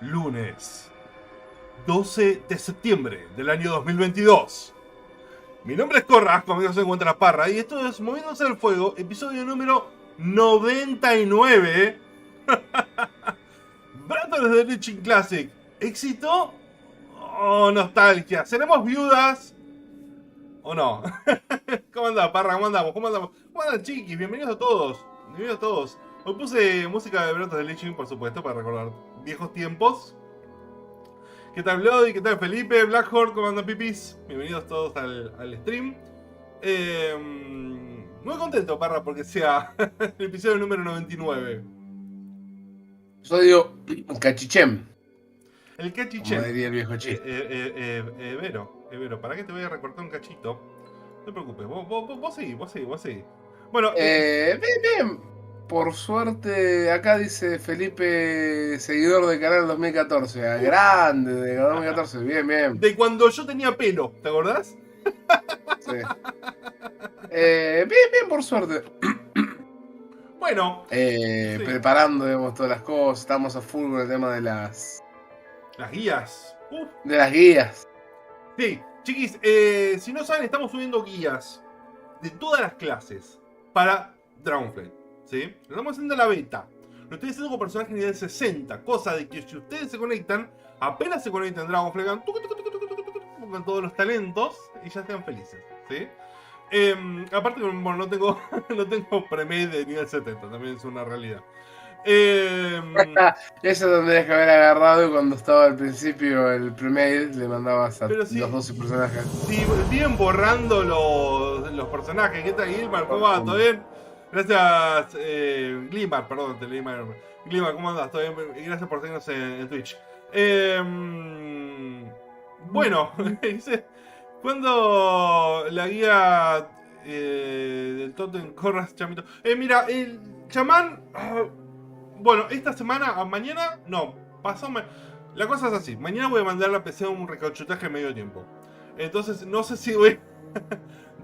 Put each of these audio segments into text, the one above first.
Lunes 12 de septiembre del año 2022. Mi nombre es Corras, conmigo se encuentra Parra, y esto es Moviéndose al Fuego, episodio número 99. Brothers de Reaching Classic. ¿Éxito o nostalgia? ¿Seremos viudas o no? ¿Cómo anda, Parra? ¿Cómo andamos? ¿Cómo andamos? ¿Cómo andan, chiquis? Bienvenidos a todos. Bienvenidos a todos. Hoy puse música de Brothers de Reaching, por supuesto, para recordar viejos tiempos. ¿Qué tal Bloody? ¿Qué tal Felipe? Blackhorn, ¿cómo andan, pipis? Bienvenidos todos al stream. Muy contento, Parra, porque sea el episodio número 99. Episodio Cachichem. El cachichen. Como diría el viejo chiste. Evero, ¿para qué te voy a recortar un cachito? No te preocupes, vos seguí. Bueno, Bien, bien. Por suerte, acá dice Felipe, seguidor de Canal 2014. Grande de Canal 2014. Bien, bien. de cuando yo tenía pelo, ¿te acordás? Sí. Bien, bien, por suerte. Bueno, sí. Preparando, digamos, todas las cosas. Estamos a full con el tema de las Las guías. de las guías. Sí, chiquis, si no saben, estamos subiendo guías de todas las clases para Dragonflight, ¿sí? Lo estamos haciendo la beta. Lo estoy haciendo con personajes nivel 60, cosa de que si ustedes se conectan, apenas se conectan a Dragonflight, pongan todos los talentos y ya sean felices, ¿sí? Aparte, bueno, no tengo premade de nivel 70, también es una realidad. Eso tendrías que haber agarrado cuando estaba al principio el pre-mail, le mandabas a Pero los 12 personajes. Sí, siguen borrando los personajes. ¿Qué tal, Gilmar? ¿Cómo va? ¿Todo bien? Gracias, Glimar, perdón, Glimar, ¿cómo andas? ¿Todo bien? Y gracias por seguirnos en Twitch. Bueno, dice, cuando la guía del Totem Corras, chamito. Mira, el chamán. Bueno, esta semana, mañana, no, pasó. La cosa es así: mañana voy a mandar a la PC un recauchutaje medio tiempo. Entonces, no sé si voy.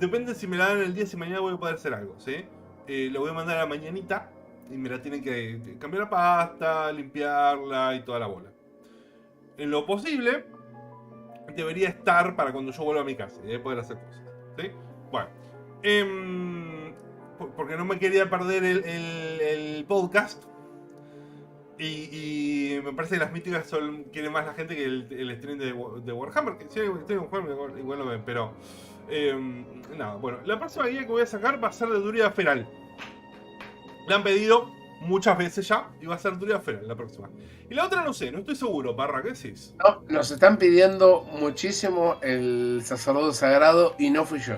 Depende si me la dan el día, si mañana voy a poder hacer algo, ¿sí? Lo voy a mandar a la mañanita y me la tienen que cambiar la pasta, limpiarla y toda la bola. En lo posible, debería estar para cuando yo vuelva a mi casa y poder hacer cosas, ¿sí? Bueno, porque no me quería perder el podcast. Y me parece que las míticas quieren más la gente que el stream de Warhammer. Que si hay un stream de Warhammer, igual lo ven, pero. Nada, bueno. La próxima guía que voy a sacar va a ser de Druida Feral. La han pedido muchas veces ya y va a ser Druida Feral la próxima. Y la otra no sé, no estoy seguro, Parra, ¿qué decís? No, nos están pidiendo muchísimo el sacerdote sagrado y no fui yo.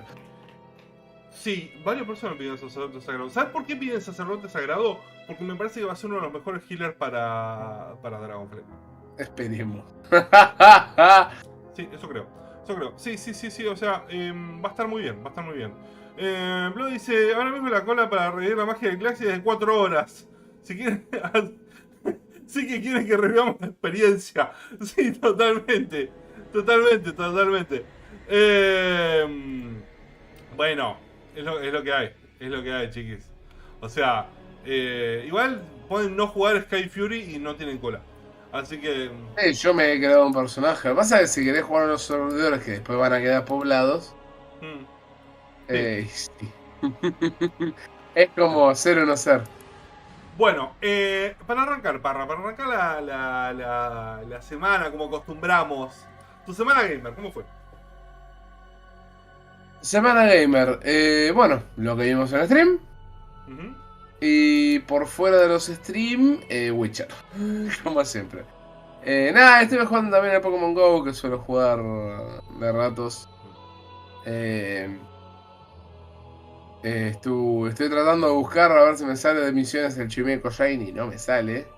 Sí, varias personas piden sacerdote sagrado. ¿Sabes por qué piden sacerdote sagrado? Porque me parece que va a ser uno de los mejores healers para Dragonflight. Esperemos. Sí, eso creo. Sí, o sea, va a estar muy bien, Blood dice, ahora mismo la cola para revivir la magia de Claxi es de 4 horas. Si quieren... sí que quieren que revivamos la experiencia. Sí, totalmente. Bueno, es lo que hay. Es lo que hay, chiquis. O sea, igual pueden no jugar Sky Fury y no tienen cola. Así que... Yo me he creado un personaje. Lo que pasa es que si querés jugar a los servidores que después van a quedar poblados. Sí. Es como ser o no ser. Bueno, para arrancar, Parra, para arrancar la semana como acostumbramos. Tu semana gamer, ¿cómo fue? Semana Gamer. Bueno, lo que vimos en el stream. Uh-huh. Y por fuera de los streams, Witcher. Como siempre. Nada, estuve jugando también al Pokémon GO, que suelo jugar de ratos. Estoy tratando de buscar a ver si me sale de misiones el Chimeco Shiny. No me sale.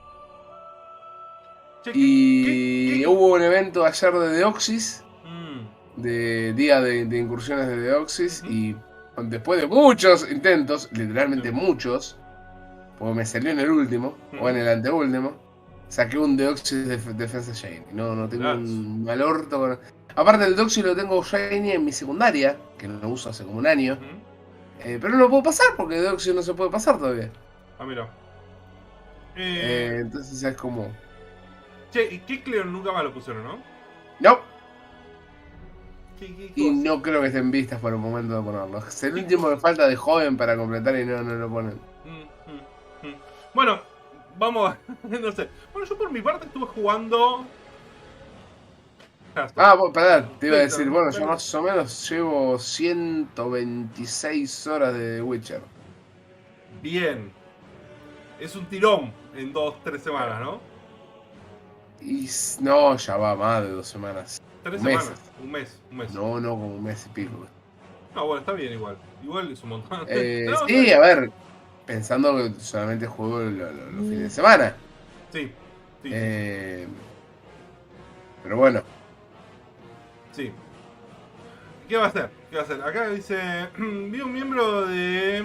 Che, Y hubo un evento ayer de Deoxys. Mm. De día de incursiones de Deoxys. Uh-huh. Y después de muchos intentos, literalmente muchos, porque me salió en el último, o en el anteúltimo, saqué un Deoxys de defensa Shiny. No tengo un mal orto. Aparte del Deoxys lo tengo Shiny en mi secundaria, que no lo uso hace como un año. Pero no lo puedo pasar porque Deoxys no se puede pasar todavía. Ah, mira. Entonces es como... Che, y Kecleon nunca más lo pusieron, ¿no? No. ¿Qué Y cosa? no creo que estén vistas por el momento de ponerlo. Es el ¿Qué último que cosa? falta de joven para completar y no lo ponen. Bueno, vamos, no sé. Bueno, yo por mi parte estuve jugando Hearthstone. Ah, pará, te iba a Sí, decir, bueno, yo dale. más o menos llevo 126 horas de Witcher. Bien. Es un tirón en 2, 3 semanas, ¿no? No, ya va más de 2 semanas. Tres Meses. semanas, un mes. No, como un mes y pico. No, bueno, está bien igual. Igual es un montón. No, está Sí, bien. a ver, pensando que solamente juego los fines de semana. Sí, sí. Eh, pero bueno, Sí. ¿Qué va a hacer? ¿Qué va a hacer? Acá dice, vi un miembro de...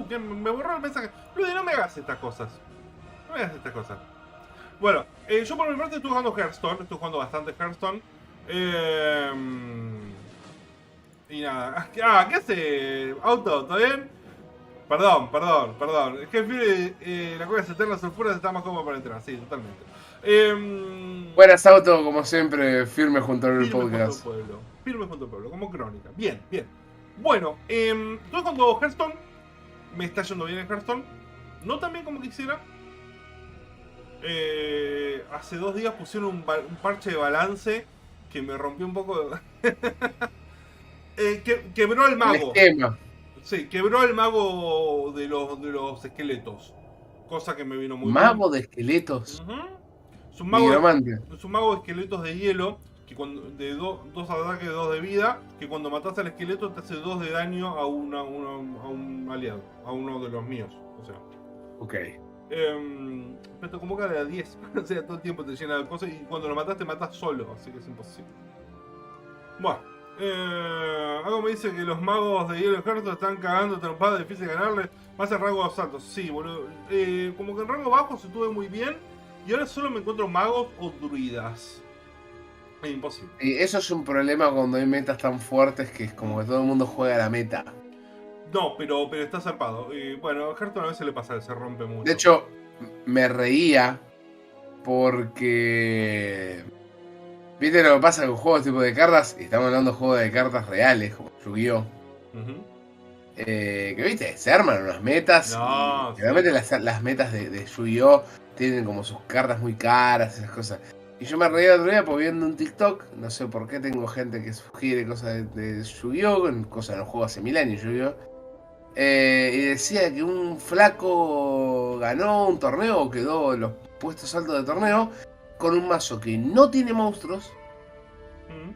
que me borró el mensaje. Luis, no me hagas estas cosas. No me hagas estas cosas. Bueno, yo por mi parte estoy jugando Hearthstone. Estoy jugando bastante Hearthstone. Eh, y nada. ¿Qué hace? Auto, ¿todo bien? Perdón. Es que la cueva eterna sulfuras está más cómodo para entrar. Sí, totalmente. buenas auto, como siempre, firme junto al Firme junto al podcast. pueblo. Firme junto al pueblo, como crónica. Bien. Bueno, estoy jugando Hearthstone. Me está yendo bien en Hearthstone. No tan bien como quisiera. Hace 2 días pusieron un parche de balance que me rompió un poco. Quebró el El mago. esquema, Sí, quebró el mago de los esqueletos. Cosa que me vino muy bien. mago de esqueletos, Ujú. Es un mago, nigromante. es un mago de esqueletos de hielo. Que cuando, de dos ataques, 2 de vida. Que cuando matas al esqueleto te hace 2 de daño a un aliado. A uno de los míos. O sea. Ok. Pero te convoca de a 10. O sea, todo el tiempo te llena de cosas. Y cuando lo matas, te matas solo. Así que es imposible. Bueno. Algo me dice que los magos de hielo y ejército están cagando trompadas, difícil ganarle. Más en rangos altos. Sí, boludo. Como que en rango bajo se estuve muy bien. Y ahora solo me encuentro magos o druidas. Es imposible. Y eso es un problema cuando hay metas tan fuertes que es como que todo el mundo juega a la meta. No, pero está zarpado. Bueno, a Hearthstone a veces le pasa, se rompe mucho. De hecho, me reía porque... ¿Viste lo que pasa con juegos tipo de cartas? Y estamos hablando de juegos de cartas reales, como Yu-Gi-Oh! Ujú. Que viste, se arman unas metas No, y sí. realmente las metas de Yu-Gi-Oh! Tienen como sus cartas muy caras, esas cosas. Y yo me reía el otro día por viendo un TikTok, no sé por qué tengo gente que sugiere cosas de Yu-Gi-Oh! Cosas no juego hace 1000 años Yu-Gi-Oh! Y decía que un flaco ganó un torneo o quedó en los puestos altos de torneo con un mazo que no tiene monstruos, Ujú.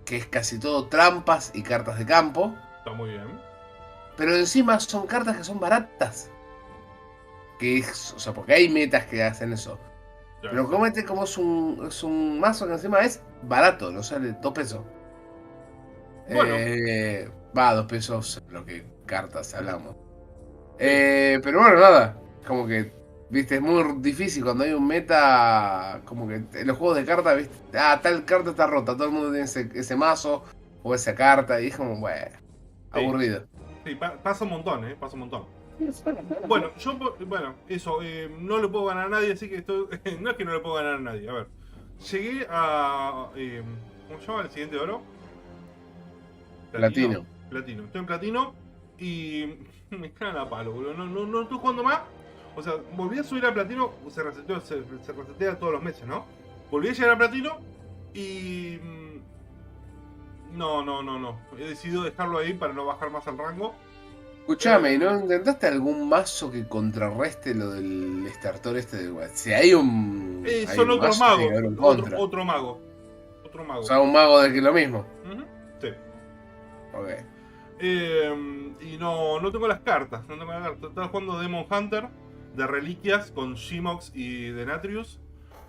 que es casi todo trampas y cartas de campo, Está muy bien. pero encima son cartas que son baratas. O sea, porque hay metas que hacen eso. Ya Pero sé. como es un mazo que encima es barato, no sale 2 pesos. Bueno, 2 pesos lo que cartas hablamos. sí. Pero bueno, nada. Como que, viste, es muy difícil cuando hay un meta. Como que en los juegos de cartas, viste, tal carta está rota, todo el mundo tiene ese mazo o esa carta, y es como, bueno, Sí, aburrido. sí, pasa un montón, pasa un montón. Bueno, eso, no le puedo ganar a nadie, así que no es que no le puedo ganar a nadie, a ver. Llegué a... ¿cómo se llama el siguiente oro? Platino. Platino. Estoy en platino y me cagan a palo, boludo. No estoy jugando más. O sea, volví a subir a platino, se resetea todos los meses, ¿no? Volví a llegar a platino y... No. He decidido dejarlo ahí para no bajar más al rango. Escuchame, ¿y no intentaste algún mazo que contrarreste lo del startor este de... Si hay hay Son un otros mazo, tiene que magos. haber un contra. Otro mago. Otro O mago. sea, un mago de que lo mismo. Ujú, sí. Ok. Y no tengo las cartas. No tengo las cartas. Estaba jugando Demon Hunter de reliquias con Shimox y Denatrius.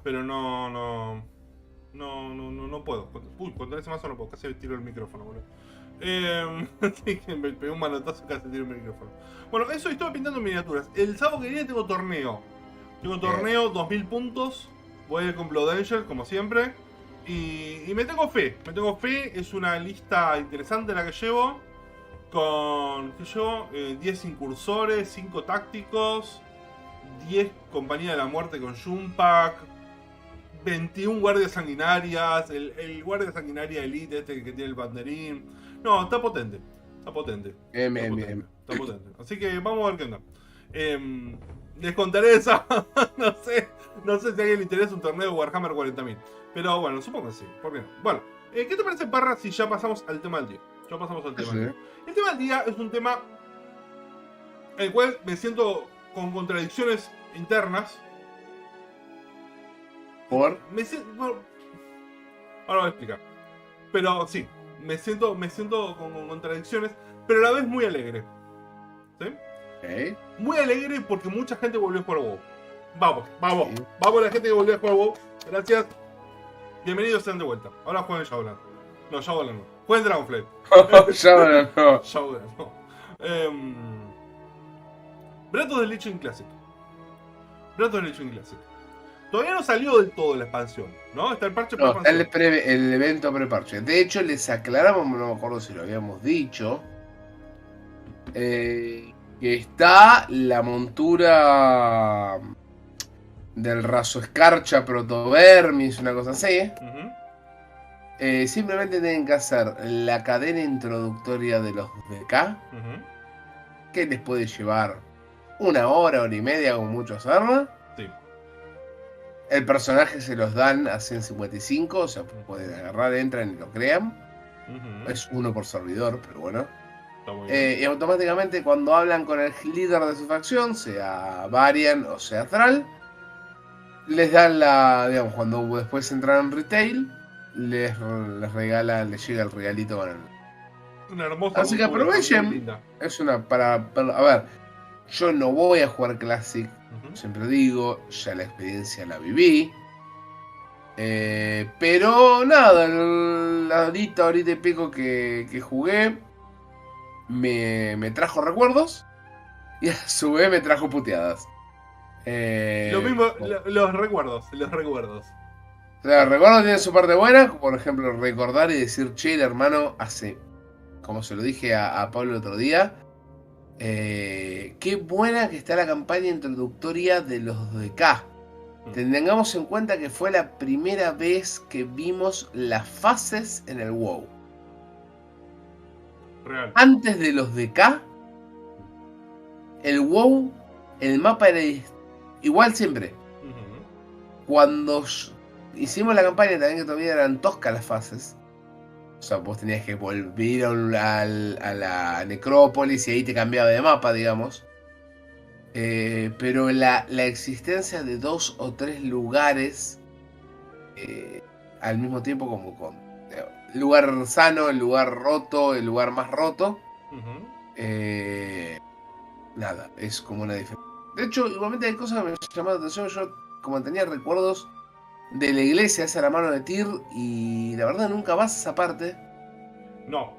Pero no puedo. Uy, contra ese mazo no puedo. Casi tiro el micrófono, boludo. Sí, que me pegué un manotazo, casi tiro el micrófono. Bueno, eso, y estoy pintando miniaturas. El sábado que viene tengo torneo. Tengo torneo, 2000 puntos. Voy a ir con Blood Angel, como siempre. Y me tengo fe. Es una lista interesante la que llevo. Con, ¿qué llevo? 10 incursores, 5 tácticos, 10 compañías de la muerte con Junpak, 21 guardias sanguinarias, el guardia sanguinaria elite este que tiene el banderín. No, está potente. Está potente. Está potente. Así que vamos a ver qué onda. Les contaré esa. no sé si a alguien le interesa un torneo de Warhammer 40.000. Pero bueno, supongo que sí. ¿Por qué no? Bueno, ¿qué te parece, Parra, si ya pasamos al tema del día? Ya pasamos al tema del día. El tema del día es un tema en el cual me siento con contradicciones internas. ¿Por? Bueno, ahora voy a explicar. Pero sí, me siento con contradicciones, pero a la vez muy alegre. ¿Sí? Okay. Muy alegre porque mucha gente volvió a jugar WoW. Vamos, Sí. vamos la gente que volvió a jugar WoW. Gracias. Bienvenidos sean de vuelta. Ahora jueguen Shadowland. No, Shadowland no. Jueguen Dragonflight. Shadowland no. Shadowland no. Breath of the Lich Classic. Breath of the Lich Classic. Todavía no salió del todo la expansión, ¿no? Está el parche No, está pre-expansión. el evento pre-parche. De hecho, les aclaramos, no me acuerdo si lo habíamos dicho, que está la montura del raso escarcha protovermis, una cosa así. Simplemente tienen que hacer la cadena introductoria de los DK, que les puede llevar 1 hora, 1 hora y media, como mucho hacerla. Sí. El personaje se los dan a 155, o sea, pueden agarrar, entran y lo crean. Es 1 por servidor, pero bueno. Está muy bien. Y automáticamente cuando hablan con el líder de su facción, sea Varian o sea Thrall, les dan digamos, cuando después entran en retail, les llega el regalito con el... Una hermosa Así que montura, muy aprovechen. linda. Es una a ver, yo no voy a jugar Classic, siempre digo, ya la experiencia la viví. Pero nada, la horita y pico que jugué me trajo recuerdos y a su vez me trajo puteadas. Lo mismo, los recuerdos. O sea, recuerdos tienen su parte buena, por ejemplo, recordar y decir, che, hermano, como se lo dije a Pablo el otro día, qué buena que está la campaña introductoria de los DK. Tengamos en cuenta que fue la primera vez que vimos las fases en el WoW. Real. Antes de los DK, el WoW, el mapa era igual siempre. Cuando hicimos la campaña también, que todavía eran toscas las fases. O sea, vos tenías que volver a la necrópolis y ahí te cambiaba de mapa, digamos. Pero la existencia de 2 o 3 lugares al mismo tiempo, como con el lugar sano, el lugar roto, el lugar más roto, nada, es como una diferencia. De hecho, igualmente hay cosas que me llamaron la atención. Yo, como tenía recuerdos de la iglesia, esa la mano de Tyr, y la verdad nunca vas a esa parte. No.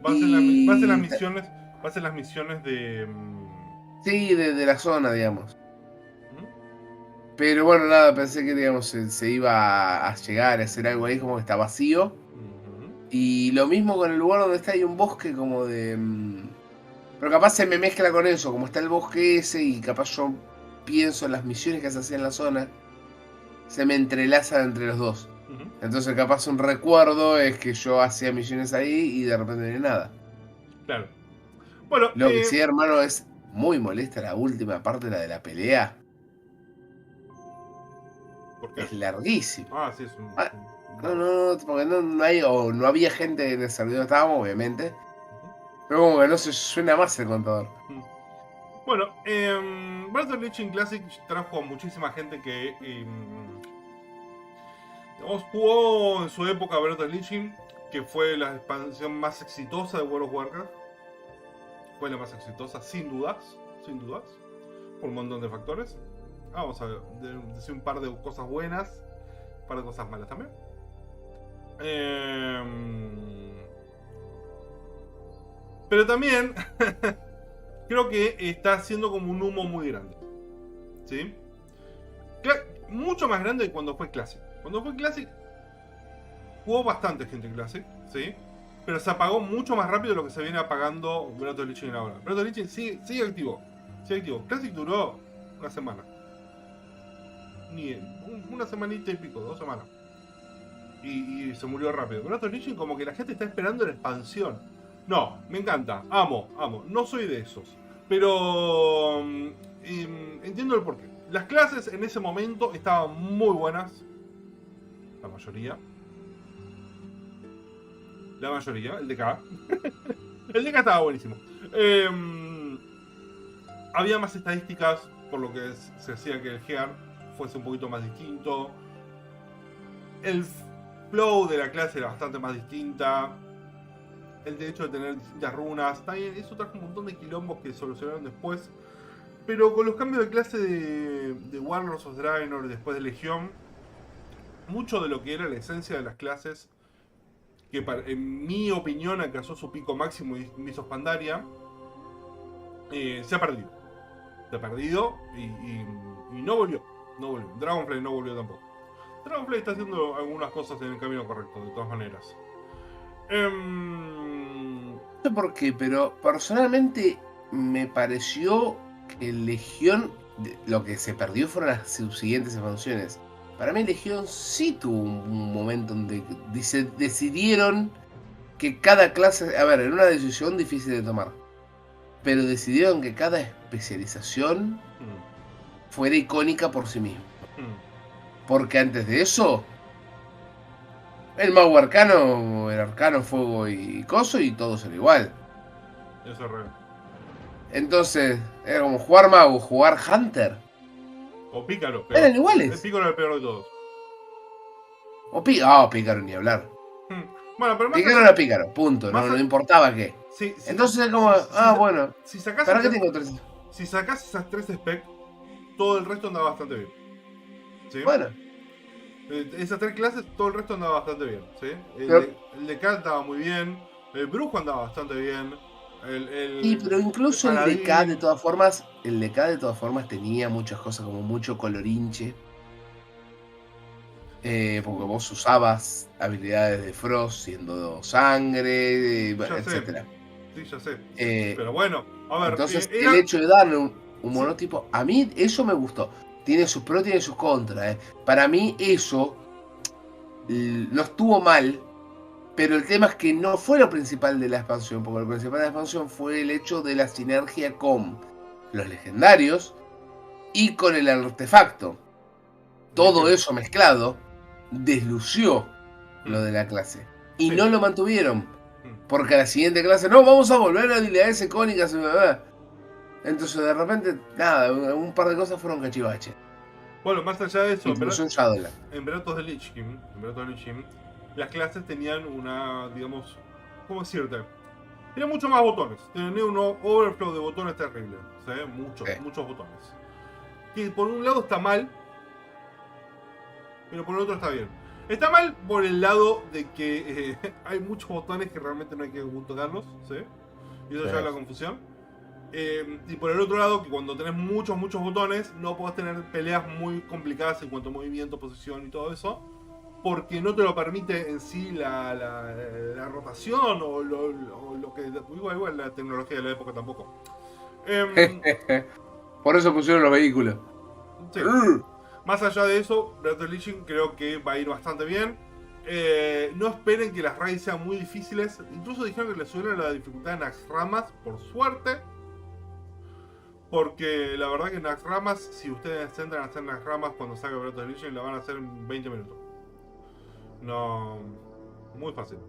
Vas en las misiones de... Sí, de la zona, digamos. Pero bueno, nada, pensé que digamos se iba a llegar a hacer algo ahí, como que está vacío. Y lo mismo con el lugar donde está, hay un bosque como de... Pero capaz se me mezcla con eso, como está el bosque ese y capaz yo pienso en las misiones que se hacían en la zona, se me entrelazan entre los dos. Entonces capaz un recuerdo es que yo hacía misiones ahí y de repente no hay nada. Claro. Bueno, lo que sí, hermano, es muy molesta la última parte, la de la pelea. ¿Por qué? Es larguísimo. Ah, sí, es un... No, porque no hay, o no había gente en el servidor, estábamos, obviamente. Pero como que no se suena más el contador. Bueno, Breath of the Lich Classic trajo a muchísima gente que jugó en su época Breath of the Lich, que fue la expansión más exitosa de World of Warcraft. Fue la más exitosa, sin dudas, por un montón de factores. Vamos a decir un par de cosas buenas, un par de cosas malas también. Pero también creo que está haciendo como un humo muy grande, ¿sí? Mucho más grande que cuando fue Classic. Cuando fue Classic jugó bastante gente en Classic, ¿sí? Pero se apagó mucho más rápido de lo que se viene apagando Breath of the Lich ahora. Breath of the Lich sigue activo. Classic duró una semana. Ni una semanita y pico, 2 semanas. Y se murió rápido. Breath of the Wild como que la gente está esperando la expansión. No, me encanta, amo. No soy de esos. Pero entiendo el porqué. Las clases en ese momento estaban muy buenas. La mayoría, el DK. El DK estaba buenísimo. Había más estadísticas, por lo que se hacía que el Gear fuese un poquito más distinto. El flow de la clase era bastante más distinta. El hecho de tener distintas runas, también eso trajo un montón de quilombos que solucionaron después. Pero con los cambios de clase de Warlords of Draenor y después de Legión, mucho de lo que era la esencia de las clases, que en mi opinión alcanzó su pico máximo y me hizo Pandaria, se ha perdido. Se ha perdido y no volvió. Dragonflame no volvió tampoco. Dragonflame está haciendo algunas cosas en el camino correcto, de todas maneras. No sé por qué, pero personalmente me pareció que Legión, lo que se perdió fueron las subsiguientes expansiones. Para mí Legión sí tuvo un momento donde decidieron que cada clase, a ver, era una decisión difícil de tomar, pero decidieron que cada especialización fuera icónica por sí misma. Porque antes de eso, el mago arcano, el arcano, fuego y coso, y todos eran igual. Eso es real. Entonces, era como jugar mago, jugar hunter. O Pícaro, peor. Eran iguales. El Pícaro era el peor de todos. O Pícaro ni hablar. Bueno, pero Pícaro era Pícaro, punto. No importaba qué. Sí, entonces es como, bueno. Si sacás ¿Para qué tengo 3? Si sacás esas 3 specs, todo el resto andaba bastante bien. ¿Sí? Bueno. Esas 3 clases, todo el resto andaba bastante bien. ¿Sí? El de Cal estaba muy bien. El brujo andaba bastante bien. Sí, pero incluso el DK de todas formas, tenía muchas cosas como mucho colorinche. Porque vos usabas habilidades de Frost siendo sangre, etc. Sí, ya sé. Pero bueno, a ver. Entonces, el hecho de darle un monotipo, a mí eso me gustó. Tiene sus pros, tiene sus contras. Para mí eso no estuvo mal, pero el tema es que no fue lo principal de la expansión, porque lo principal de la expansión fue el hecho de la sinergia con los legendarios y con el artefacto. Todo eso mezclado deslució lo de la clase. Y no lo mantuvieron. Porque a la siguiente clase, no, vamos a volver a habilidades icónicas. Entonces de repente, nada, un par de cosas fueron cachivaches. Bueno, más allá de eso, en Breath of the Lich King, las clases tenían una, digamos, ¿cómo decirte? Tenían mucho más botones. Tenían un overflow de botones terrible. ¿Sí? Muchos botones. Que por un lado está mal, pero por el otro está bien. Está mal por el lado de que hay muchos botones que realmente no hay que tocarlos, ¿sí? Y eso lleva a la confusión. Y por el otro lado, que cuando tenés muchos botones, no podés tener peleas muy complicadas en cuanto a movimiento, posición y todo eso, porque no te lo permite en sí la rotación o lo que... Igual la tecnología de la época tampoco. Por eso pusieron los vehículos. Sí. Más allá de eso, Breath of the Lich creo que va a ir bastante bien. No esperen que las raids sean muy difíciles. Incluso dijeron que le subieron la dificultad en Naxxramas, por suerte. Porque la verdad que Naxxramas, si ustedes entran a hacer Naxxramas cuando salga Breath of the Lich, la van a hacer en 20 minutos. No, muy fácil.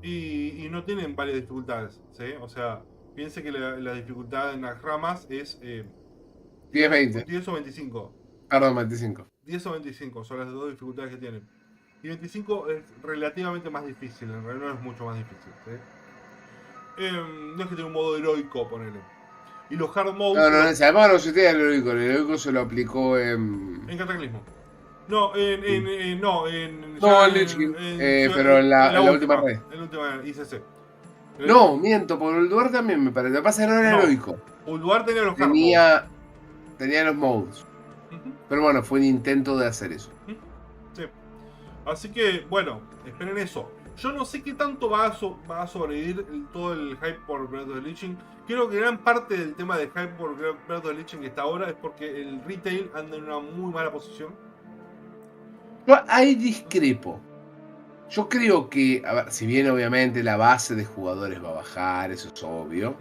Y no tienen varias dificultades, ¿sí? O sea, piense que la dificultad en Naxxramas es 10-20. 10 o 25. Perdón, 25. 10 o 25 son las 2 dificultades que tienen. Y 25 es relativamente más difícil, en realidad no es mucho más difícil, ¿sí? No es que tenga un modo heroico, ponele. Y los hard modes... No, además no se tiene el heroico se lo aplicó en Cataclismo. No, en Lich King, pero en la última red. En la última ICC. No, miento, porque Ulduar también me parece. Lo que pasa es que no era heroico. Ulduar tenía los hard modes. Tenía los modes. Pero bueno, fue un intento de hacer eso. Sí. Así que, bueno, esperen eso. Yo no sé qué tanto va a sobrevivir todo el hype por Breath of the Lich. Creo que gran parte del tema del hype por Breath of the Lich que está ahora es porque el retail anda en una muy mala posición. Yo ahí discrepo. Yo creo que, a ver, si bien obviamente la base de jugadores va a bajar, eso es obvio,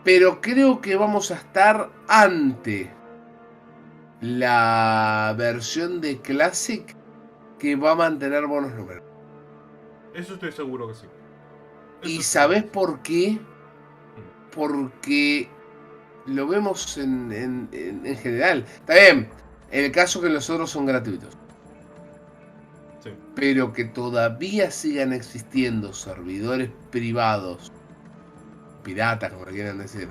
pero creo que vamos a estar ante la versión de Classic que va a mantener buenos números. Eso estoy seguro que sí. ¿Y sabes por qué? Porque lo vemos en general. Está bien, el caso que los otros son gratuitos. Sí. Pero que todavía sigan existiendo servidores privados, piratas, como le quieran decir,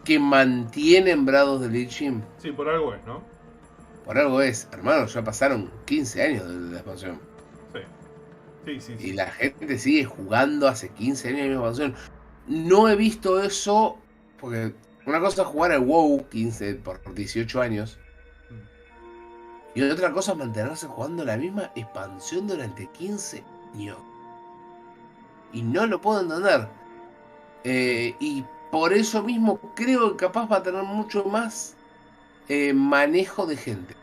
que mantienen Breath of the Lich. Sí, por algo es, ¿no? Por algo es, hermano, ya pasaron 15 años de la expansión. Sí. Y la gente sigue jugando hace 15 años de la expansión. No he visto eso, porque una cosa es jugar al WoW 15 por 18 años. Y otra cosa es mantenerse jugando la misma expansión durante 15 años. Y no lo puedo entender. Y por eso mismo creo que capaz va a tener mucho más manejo de gente.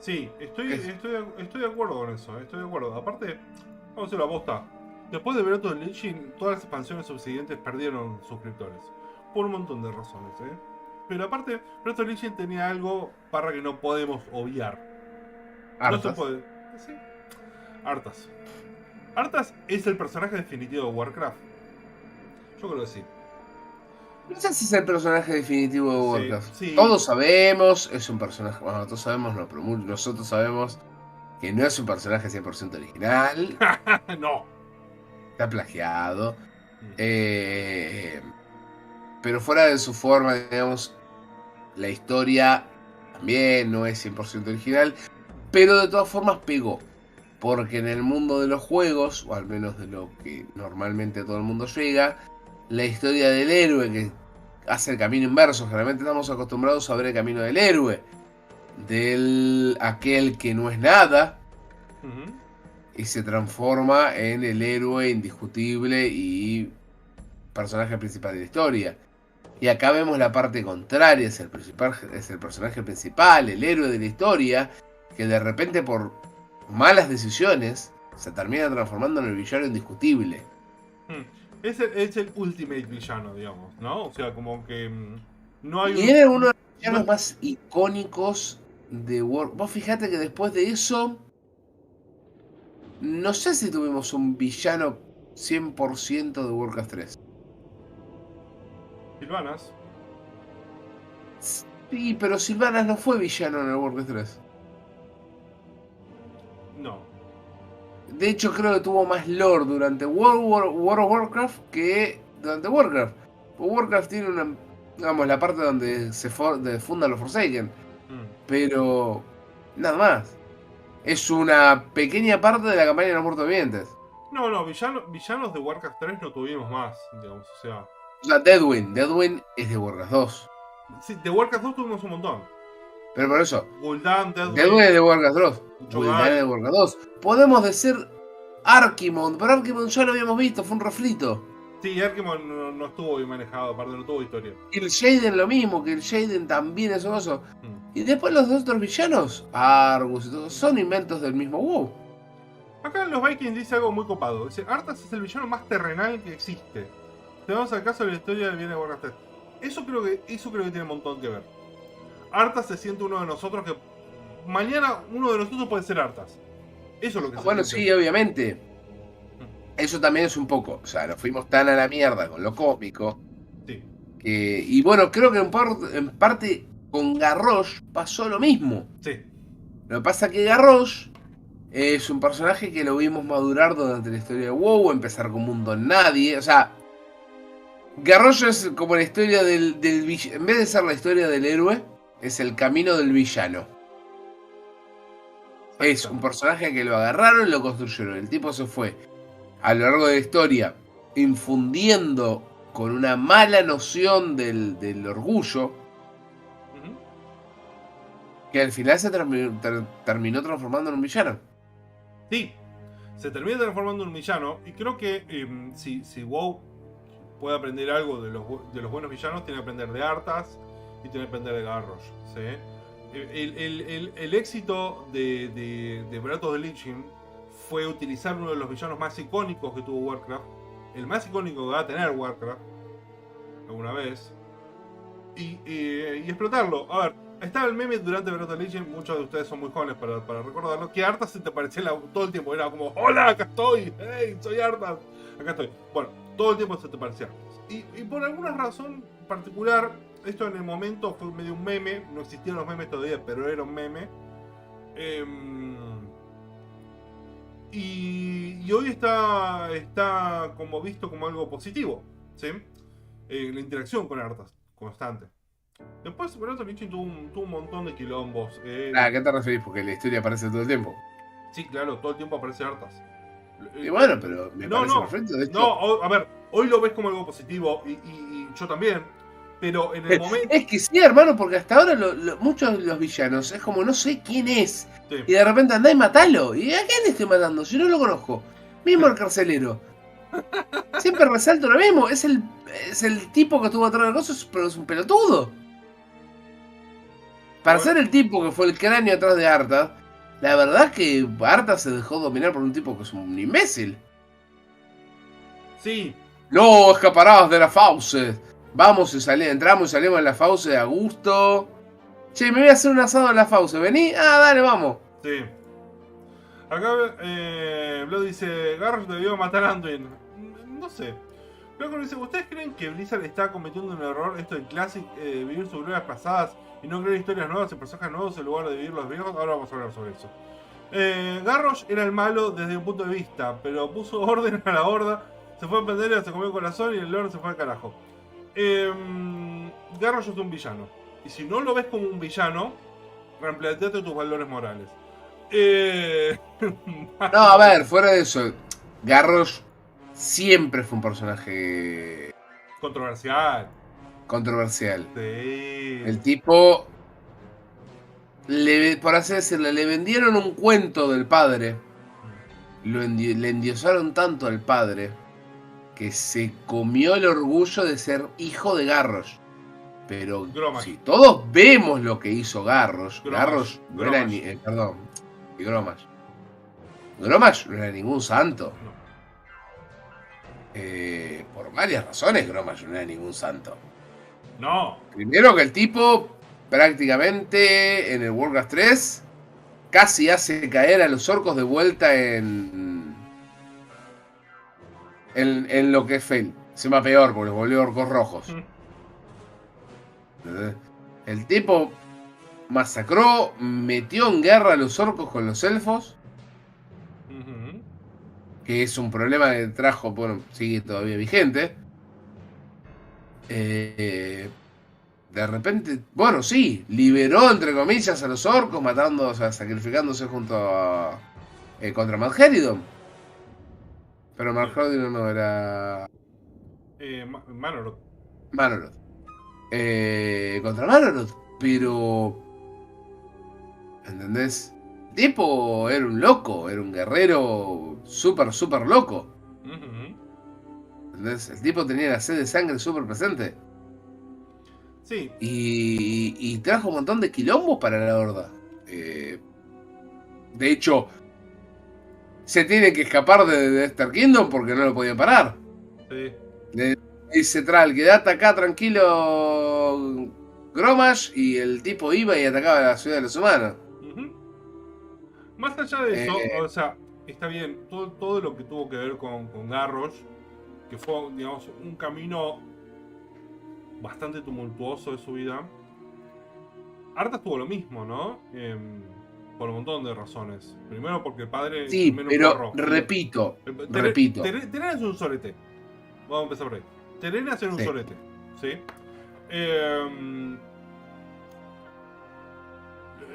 Sí, estoy de acuerdo con eso, estoy de acuerdo. Aparte, vamos a hacer la posta. Después de Breath of the Lich, todas las expansiones subsiguientes perdieron suscriptores. Por un montón de razones, ¿eh? Pero aparte, Breath of the Lich tenía algo para que no podemos obviar. Arthas. No se puede. Sí. Arthas. Arthas es el personaje definitivo de Warcraft. Yo creo que sí. No sé si es el personaje definitivo de Warcraft. Sí. Todos sabemos, es un personaje. Bueno, todos sabemos, no, pero nosotros sabemos que no es un personaje 100% original. No. Está plagiado. Pero fuera de su forma, digamos, la historia también no es 100% original. Pero de todas formas pegó. Porque en el mundo de los juegos, o al menos de lo que normalmente todo el mundo llega, la historia del héroe que hace el camino inverso. Generalmente estamos acostumbrados a ver el camino del héroe. Del aquel que no es nada. Y se transforma en el héroe indiscutible y personaje principal de la historia. Y acá vemos la parte contraria, es el personaje principal, el héroe de la historia, que de repente por malas decisiones se termina transformando en el villano indiscutible. Es el ultimate villano, digamos, ¿no? O sea, como que no hay... Y era uno de los villanos más icónicos de Warcraft. Vos fijate que después de eso, no sé si tuvimos un villano 100% de Warcraft 3. Sylvanas. Sí, pero Sylvanas no fue villano en el Warcraft 3. No. De hecho, creo que tuvo más lore durante World of Warcraft que durante Warcraft. Warcraft tiene una, digamos, la parte donde se funda los Forsaken. Pero nada más. Es una pequeña parte de la campaña de los muertos vivientes. No, villanos de Warcraft 3 no tuvimos más, digamos, o sea... O sea, Deadwyn es de Warcraft 2. Sí, de Warcraft 2 tuvimos un montón. Pero por eso, Gul'dan, Deadwyn es de Warcraft 2. Gul'dan es de Warcraft 2. Podemos decir Archimonde, pero Archimonde ya lo habíamos visto, fue un refrito. Sí, Archimonde no estuvo bien manejado, aparte no tuvo historia. Y el Jaden lo mismo, que el Jaden también es oso. Y después los otros villanos, Argus y todo, son inventos del mismo WoW. Acá los Vikings dice algo muy copado. Dice, Arthas es el villano más terrenal que existe. Te vamos al caso de la historia del bien de Warcraft 3. Eso creo que tiene un montón que ver. Arthas se siente uno de nosotros que... Mañana uno de nosotros puede ser Arthas. Eso es lo que se Bueno, siente. sí, obviamente. Eso también es un poco. O sea, nos fuimos tan a la mierda con lo cósmico. Sí. Y bueno, creo que en parte con Garrosh pasó lo mismo. Sí. Lo que pasa es que Garrosh es un personaje que lo vimos madurar durante la historia de WoW, empezar como un don nadie. O sea, Garrosh es como la historia del villano. En vez de ser la historia del héroe, es el camino del villano. Es un personaje que lo agarraron y lo construyeron. El tipo se fue a lo largo de la historia infundiendo con una mala noción del orgullo. Que al final se terminó transformando en un villano. Sí, se termina transformando en un villano. Y creo que si WoW puede aprender algo de los buenos villanos, tiene que aprender de Arthas y tiene que aprender de Garrosh. ¿Sí? El éxito de Breath of the Lich King fue utilizar uno de los villanos más icónicos que tuvo Warcraft, el más icónico que va a tener Warcraft alguna vez, y explotarlo. A ver, estaba el meme durante Breath of the Lich King, muchos de ustedes son muy jóvenes para recordarlo, que Arthas se te parecía todo el tiempo, era como, hola, acá estoy, hey, soy Arthas, acá estoy. Bueno, todo el tiempo se te parecía Arthas. Y por alguna razón particular, esto en el momento fue medio un meme, no existían los memes todavía, pero era un meme. Y hoy está como visto como algo positivo, ¿sí? La interacción con Arthas, constante. Después, Breath of the Lich King tuvo un montón de quilombos. ¿A qué te referís? Porque la historia aparece todo el tiempo. Sí, claro, todo el tiempo aparece Arthas. Y bueno, pero me parece perfecto. De hecho, no, a ver, hoy lo ves como algo positivo y yo también. Pero en el momento. Es que sí, hermano, porque hasta ahora muchos de los villanos es como no sé quién es. Sí. Y de repente andá y matalo. ¿Y a quién estoy matando? Si no lo conozco. Mismo el carcelero. Siempre resalto lo mismo. Es el tipo que estuvo atrás de cosas, pero es un pelotudo. Para ser el tipo que fue el cráneo atrás de Arthas, la verdad es que Arthas se dejó dominar por un tipo que es un imbécil. Sí. No escaparás de la Fauce. Vamos y entramos y salimos de la Fauce a gusto. Che, me voy a hacer un asado en la Fauce. ¿Vení? Ah, dale, vamos. Sí. Acá Blood dice, Garrosh debió matar a Anduin. No sé. Luego dice, ¿ustedes creen que Blizzard está cometiendo un error esto en Classic, vivir sus glorias pasadas y no crear historias nuevas y personajes nuevos en lugar de vivir los viejos? Ahora vamos a hablar sobre eso. Garrosh era el malo desde un punto de vista, pero puso orden a la horda, se fue a Pandaria, se comió el corazón y el Lord se fue al carajo. Garrosh es un villano. Y si no lo ves como un villano, replanteate tus valores morales. No, a ver, fuera de eso, Garrosh siempre fue un personaje controversial. Sí. El tipo, por así decirlo, le vendieron un cuento del padre. Le endiosaron tanto al padre que se comió el orgullo de ser hijo de Garrosh. Pero si todos vemos lo que hizo Garrosh no era ni... perdón, y Grommash. Grommash no era ningún santo. Por varias razones Grommash no era ningún santo. No. Primero que el tipo prácticamente en el Warcraft 3 casi hace caer a los orcos de vuelta en lo que es Fel. Se llama peor porque los volvió orcos rojos. El tipo masacró, metió en guerra a los orcos con los elfos. Que es un problema que trajo, bueno, sigue todavía vigente. De repente, bueno, sí, liberó entre comillas a los orcos, matando, o sea, sacrificándose junto a contra Malheridon. Pero Malheridon no era Manoroth. Contra Manoroth, pero ¿entendés? El tipo era un loco, era un guerrero súper loco. ¿Entendés? El tipo tenía la sed de sangre súper presente. Sí. Y trajo un montón de quilombos para la horda. De hecho, se tiene que escapar de Star Kingdom porque no lo podían parar. Sí. Le dice Thrall, quedate acá tranquilo, Grommash, y el tipo iba y atacaba la ciudad de los humanos. Más allá de eso, o sea, está bien, todo lo que tuvo que ver con Garrosh, que fue, digamos, un camino bastante tumultuoso de su vida. Arthas tuvo lo mismo, ¿no? Por un montón de razones. Primero porque el padre... Sí, pero repito. Terena es un sorete. Vamos a empezar por ahí. Terena es un sorete, ¿sí?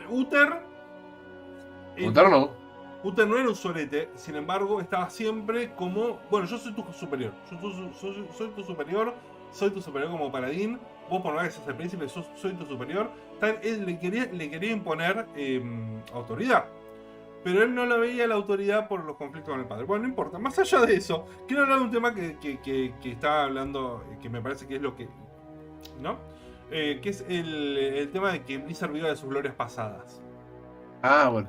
Uther no. Uther no era un sorete, sin embargo, estaba siempre como... Bueno, yo soy tu superior. Soy tu superior soy tu superior como paladín, vos por más que seas el príncipe, soy tu superior. Él le quería imponer autoridad. Pero él no la veía la autoridad por los conflictos con el padre. Bueno, no importa. Más allá de eso, quiero hablar de un tema que estaba hablando, que me parece que es lo que... ¿no? Que es el tema de que Blizzard viva de sus glorias pasadas. Ah, bueno.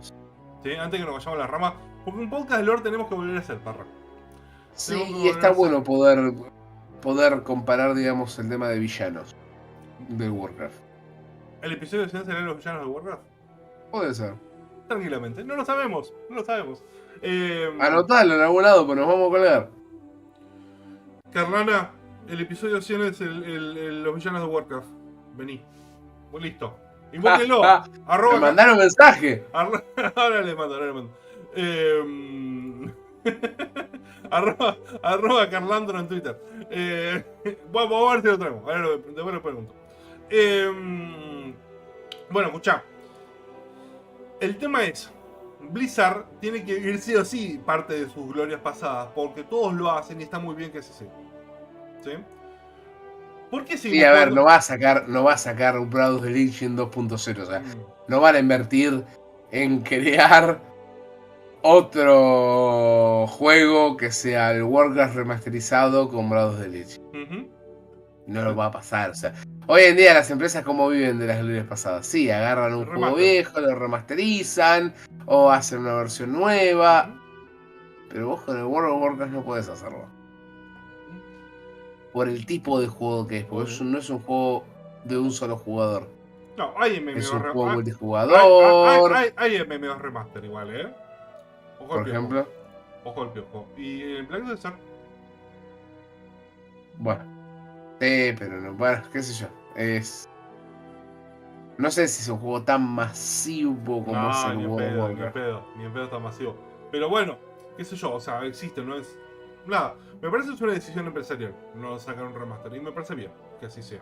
¿Sí? Antes que nos vayamos a la rama. Porque un podcast de lore tenemos que volver a hacer, parra. Sí, y está bueno poder comparar, digamos, el tema de villanos del Warcraft. ¿El episodio de Ciencia de los villanos de Warcraft? Puede ser. Tranquilamente. No lo sabemos. Anotalo en algún lado, pues nos vamos a colgar. Carlana, el episodio 100 es los villanos de Warcraft. Vení. Listo. Invóquenlo. Me mandaron mensaje. Ahora le mando. Arroba Carlandro en Twitter. Bueno, vamos a ver si lo traemos. Después lo pregunto. Bueno, escuchá. El tema es, Blizzard tiene que ir sí o sí parte de sus glorias pasadas, porque todos lo hacen y está muy bien que se sepa. ¿Sí? ¿Por qué sí, a ver, no va a sacar un Baldur's Gate 2.0, o sea, no van a invertir en crear otro juego que sea el Warcraft remasterizado con Baldur's Gate. No lo va a pasar, o sea, hoy en día las empresas como viven de las glorias pasadas, sí, agarran un juego viejo, lo remasterizan o hacen una versión nueva, pero vos con el World of Warcraft no podés hacerlo. Por el tipo de juego que es, porque no es un juego de un solo jugador. No, hay MMO es un juego multijugador. Hay MMO remaster igual, Ojo por ejemplo. Ojo al piojo. ¿Y el Black Desert? Bueno. Pero no, bueno, qué sé yo. No sé si es un juego tan masivo como es el World of Warcraft. Ni en pedo tan masivo. Pero bueno, qué sé yo, o sea, existe, no es... Nada, me parece que es una decisión empresarial no sacar un remaster, y me parece bien que así sea.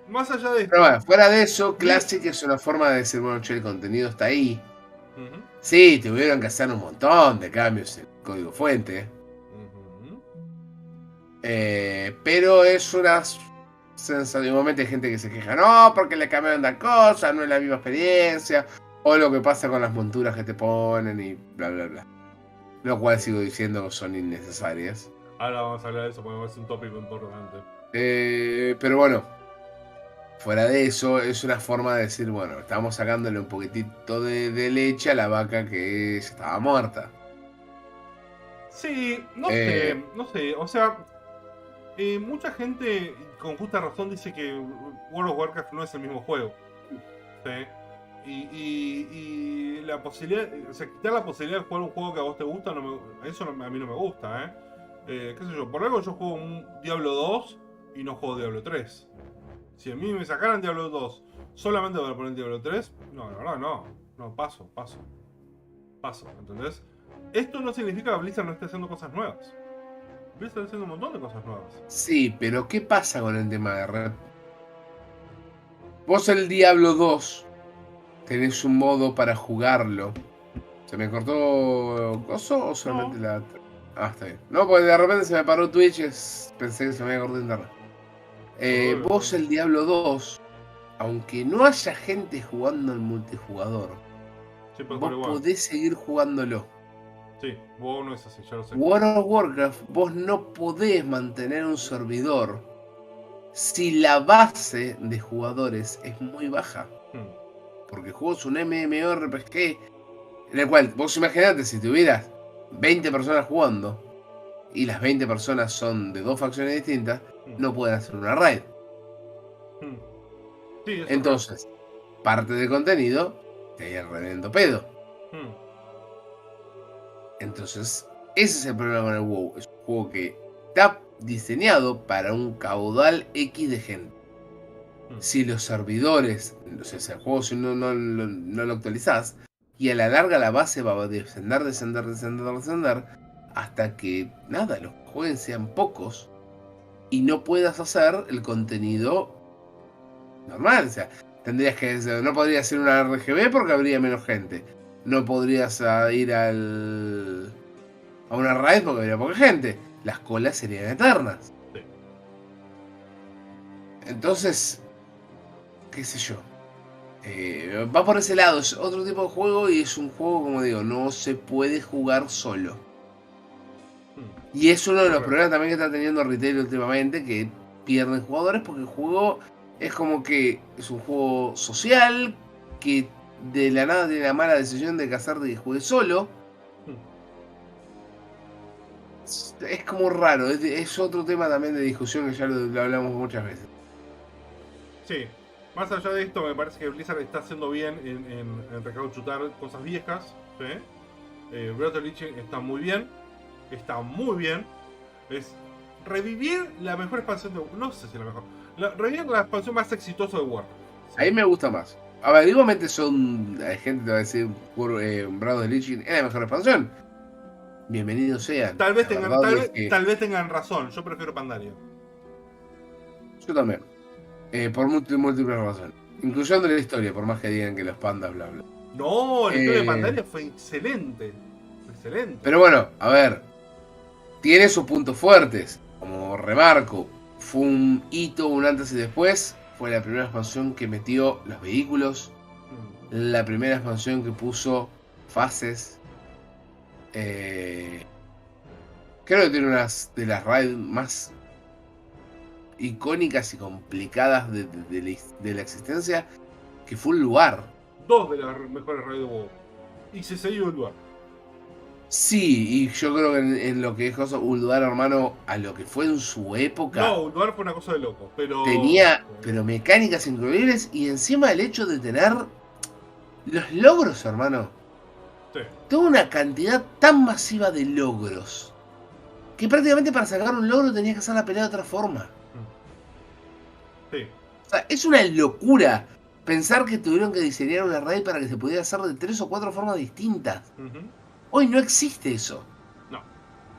Más allá de esto... Pero bueno, fuera de eso, Classic es una forma de decir, bueno, che, el contenido está ahí. Sí, tuvieron que hacer un montón de cambios en el código fuente. Pero es una sensación. Igualmente hay gente que se queja, no, porque le cambiaron tal cosa, no es la misma experiencia. O lo que pasa con las monturas que te ponen y bla, bla, bla. Lo cual sigo diciendo que son innecesarias. Ahora vamos a hablar de eso porque es un tópico importante. Pero bueno, fuera de eso, es una forma de decir, bueno, estamos sacándole un poquitito de leche a la vaca que estaba muerta. Sí, no sé, o sea, mucha gente con justa razón dice que World of Warcraft no es el mismo juego. ¿Sí? Y la posibilidad, o sea, quitar la posibilidad de jugar un juego que a vos te gusta, eso a mí no me gusta, qué sé yo, por algo yo juego un Diablo 2 y no juego Diablo 3. Si a mí me sacaran Diablo 2 solamente para poner Diablo 3, no, la verdad no, paso, ¿entendés? Esto no significa que Blizzard no esté haciendo cosas nuevas. Blizzard está haciendo un montón de cosas nuevas. Sí, pero ¿qué pasa con el tema de red? Vos el Diablo 2 tenés un modo para jugarlo. ¿Se me cortó coso o solamente no. La...? Ah, está bien. No, porque de repente se me paró Twitch y pensé que se me había cortado internet. Vos el Diablo 2, aunque no haya gente jugando al multijugador, vos podés seguir jugándolo. Sí, WoW no es así, ya lo sé. World of Warcraft, vos no podés mantener un servidor si la base de jugadores es muy baja. Porque el juego es un MMORPG en el cual, vos imaginate, si tuvieras 20 personas jugando y las 20 personas son de dos facciones distintas, no pueden hacer una raid. Sí, entonces, parte del contenido te da el reverendo pedo. Entonces, ese es el problema con el WoW. Es un juego que está diseñado para un caudal X de gente. Si los servidores, o sea, el juego si no lo actualizás, y a la larga la base va a descender hasta que nada, los juegos sean pocos y no puedas hacer el contenido normal. O sea, tendrías que, no podrías hacer una RGB porque habría menos gente. No podrías ir a una raid porque habría poca gente. las colas serían eternas. Sí. Entonces, qué sé yo. Va por ese lado, es otro tipo de juego y es un juego, como digo, no se puede jugar solo. Y es uno de los problemas también que está teniendo Retail últimamente, que pierden jugadores porque el juego es como que es un juego social, que de la nada tiene la mala decisión de que hacer de que juegue solo. Es como raro, es otro tema también de discusión que ya lo hablamos muchas veces. Sí, más allá de esto, me parece que Blizzard está haciendo bien en recauchutar cosas viejas. ¿Sí? Breath of the Lich está muy bien. Está muy bien. Es revivir la mejor expansión de... No sé si la mejor. Revivir la expansión más exitosa de Warcraft. ¿Sí? Ahí me gusta más. A ver, igualmente hay gente que te va a decir Breath of the Lich es la mejor expansión. Bienvenidos sean. Tal vez, Tal vez tengan razón. Yo prefiero Pandaria. Yo también. Por múltiples razones. Incluyendo la historia, por más que digan que los pandas, bla, bla. No, la historia de Pandaria fue excelente. Excelente. Pero bueno, a ver. Tiene sus puntos fuertes. Como remarco, fue un hito, un antes y después. Fue la primera expansión que metió los vehículos. La primera expansión que puso fases. Creo que tiene unas de las raids más icónicas y complicadas de la existencia, que fue un lugar. Dos de las mejores raids de WoW. Y se siguió el lugar. Sí, y yo creo que en lo que es cosa, Ulduar, hermano, a lo que fue en su época. No, Ulduar fue una cosa de loco, pero... Tenía, pero mecánicas increíbles y encima el hecho de tener los logros, hermano. Sí. Tuvo una cantidad tan masiva de logros que prácticamente para sacar un logro tenías que hacer la pelea de otra forma. Sí. O sea, es una locura pensar que tuvieron que diseñar una raid para que se pudiera hacer de 3 o 4 formas distintas. Hoy no existe eso.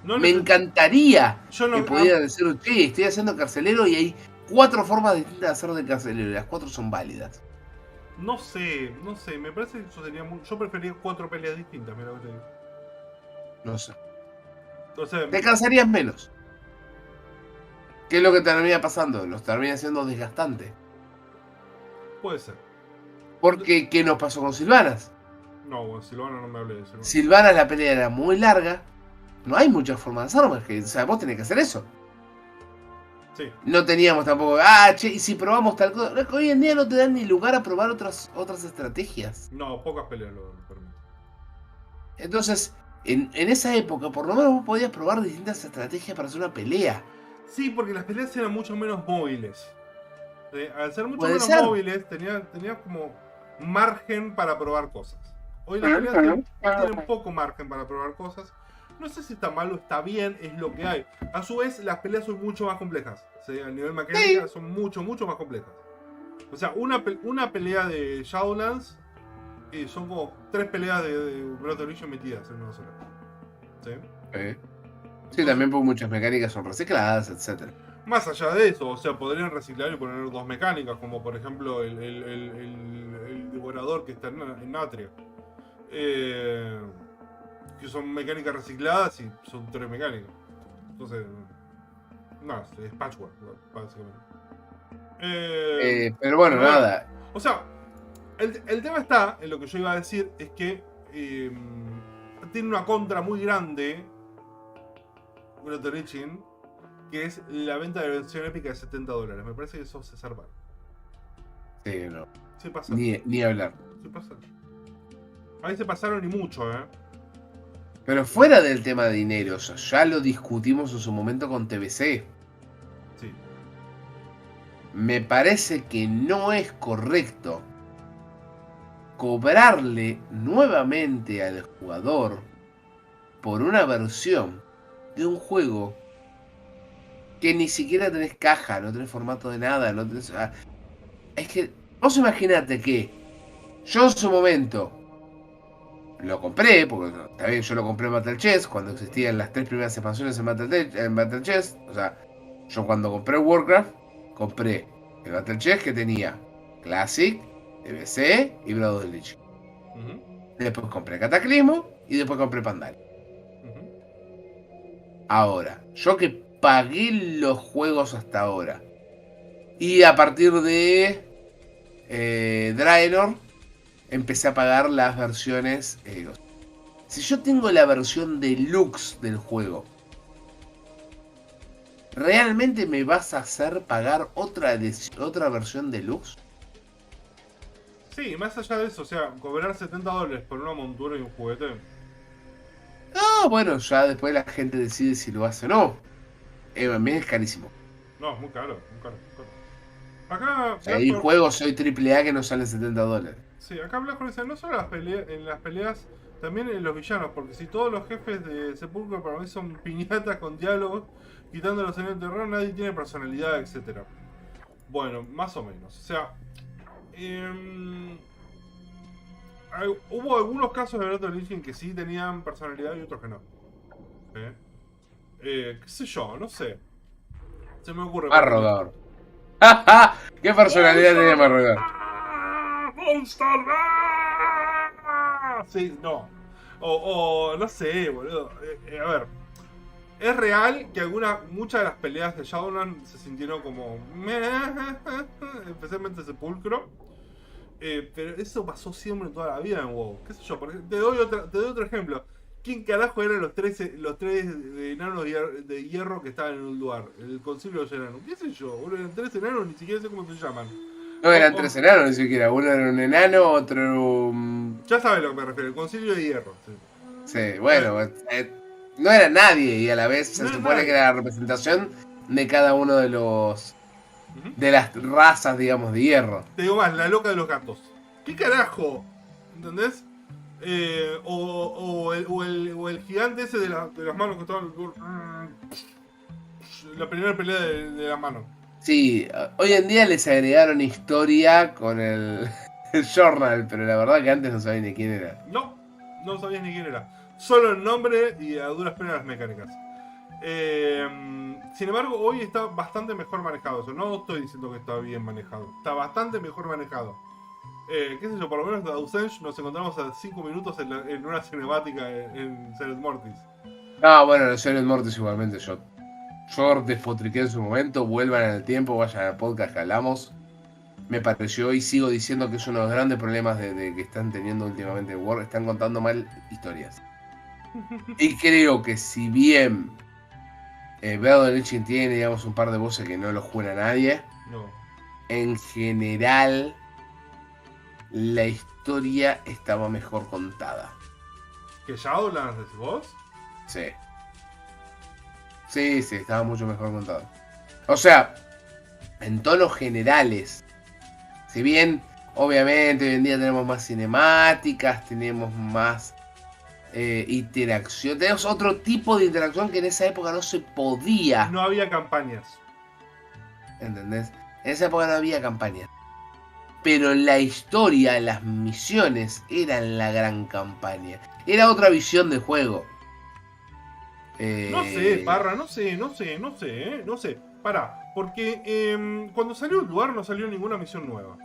No Me encantaría yo que pudieran decir, che, estoy haciendo carcelero y hay 4 formas distintas de hacer de carcelero y las 4 son válidas. No sé, me parece que eso sería yo prefería 4 peleas distintas, mira lo que te digo. No sé. O sea, te cansarías menos. ¿Qué es lo que termina pasando? Los termina siendo desgastante. Puede ser. Porque, ¿qué nos pasó con Sylvanas? No, bueno, Silvana no me hablé de Silvana. Sylvanas la pelea era muy larga. No hay muchas formas de hacer más que, o sea, vos tenés que hacer eso. Sí. No teníamos tampoco, che, y si probamos tal cosa. Hoy en día no te dan ni lugar a probar otras estrategias. No, pocas peleas lo permiten. Entonces, en esa época, por lo menos vos podías probar distintas estrategias para hacer una pelea. Sí, porque las peleas eran mucho menos móviles. Al ser mucho Puede menos ser. móviles, tenías como margen para probar cosas. Hoy las peleas tienen poco margen para probar cosas. No sé si está mal o está bien, es lo que hay. A su vez, las peleas son mucho más complejas. O sea, a nivel mecánica son mucho más complejas. O sea, una pelea de Shadowlands son como 3 peleas de Breath of the Lich metidas en una sola. ¿Sí? Sí, también porque muchas mecánicas son recicladas, etc. Más allá de eso, o sea, podrían reciclar y poner 2 mecánicas, como por ejemplo el devorador que está en Atria. Que son mecánicas recicladas y son 3 mecánicas. Entonces, no, es patchwork, básicamente. Pero bueno, nada. O sea, el tema está, en lo que yo iba a decir, es que tiene una contra muy grande, Breath of the Lich, que es la venta de la versión épica de $70. Me parece que eso se zarpa. Sí, no. Se pasa. Ni hablar. Se pasa. Ahí se pasaron y mucho, Pero fuera del tema de dinero, o sea, ya lo discutimos en su momento con TBC. Sí. Me parece que no es correcto cobrarle nuevamente al jugador por una versión de un juego que ni siquiera tenés caja, no tenés formato de nada, no tenés... es que vos imaginate que yo en su momento lo compré, porque también yo lo compré en Battle Chess, cuando existían las 3 primeras expansiones en Battle Chess. O sea, yo cuando compré Warcraft, compré el Battle Chess que tenía Classic, TBC y Breath of the Lich. Después compré Cataclismo y después compré Pandaria. Ahora, yo que pagué los juegos hasta ahora. Y a partir de Draenor, empecé a pagar las versiones. Si yo tengo la versión deluxe del juego, ¿realmente me vas a hacer pagar otra versión deluxe? Sí, más allá de eso, o sea, cobrar $70 por una montura y un juguete. Ah, bueno, ya después la gente decide si lo hace o no. También es carísimo. No, es muy caro, muy caro, muy caro. Acá, O sea, hay juegos hoy AAA que no salen $70. sí, acá Black dice, no solo en las peleas, también en los villanos, porque si todos los jefes de Sepulcro para mí son piñatas con diálogos, quitando los enemigos de terror, nadie tiene personalidad, etcétera. Bueno, más o menos. O sea, hubo algunos casos de Breath of the Wild que sí tenían personalidad y otros que no. Qué sé yo, no sé. Se me ocurre. Marrodor. ¿Qué personalidad tenía Marrodor? ¡Monster! Sí, no. O no sé, boludo. A ver. Es real que muchas de las peleas de Shadowland se sintieron como... especialmente Sepulcro. Pero eso pasó siempre en toda la vida en WoW. ¿Qué sé yo? Te doy otro ejemplo. ¿Quién carajo eran los tres enanos de hierro que estaban en un lugar? El concilio de enanos. ¿Qué sé yo? Boludo, eran 3 enanos, ni siquiera sé cómo se llaman. No, eran 3 enanos ni siquiera. Uno era un enano, otro era un... Ya sabes a lo que me refiero, el concilio de hierro. Sí, bueno, no era nadie y a la vez se No supone nadie. que era la representación de cada uno de los... de las razas, digamos, de hierro. Te digo más, la loca de los gatos. ¿Qué carajo? ¿Entendés? O el gigante ese de las manos que estaban... La primera pelea de la mano. Sí, hoy en día les agregaron historia con el journal, pero la verdad que antes no sabía ni quién era. No sabías ni quién era. Solo el nombre y a duras penas las mecánicas. Sin embargo, hoy está bastante mejor manejado. Eso no estoy diciendo que está bien manejado. Está bastante mejor manejado. Qué sé yo, por lo menos de Ausenge nos encontramos a 5 minutos en una cinemática en Ceres Mortis. Ah, bueno, los Seres Mortis igualmente yo despotriqué en su momento, vuelvan en el tiempo, vayan al podcast que hablamos. Me pareció y sigo diciendo que es uno de los grandes problemas de que están teniendo últimamente en World. Están contando mal historias. Y creo que si bien Breath of the Wild tiene, digamos, un par de voces que no lo juega nadie, No. en general la historia estaba mejor contada. ¿Que Shadowlands decís vos? Sí. Sí, estaba mucho mejor contado. O sea, en tonos generales. Si bien, obviamente, hoy en día tenemos más cinemáticas, tenemos más interacción. Tenemos otro tipo de interacción que en esa época no se podía. No había campañas. ¿Entendés? En esa época no había campaña. Pero la historia, las misiones, eran la gran campaña. Era otra visión de juego. No sé, Parra, no sé. Pará, porque cuando salió el lugar no salió ninguna misión nueva.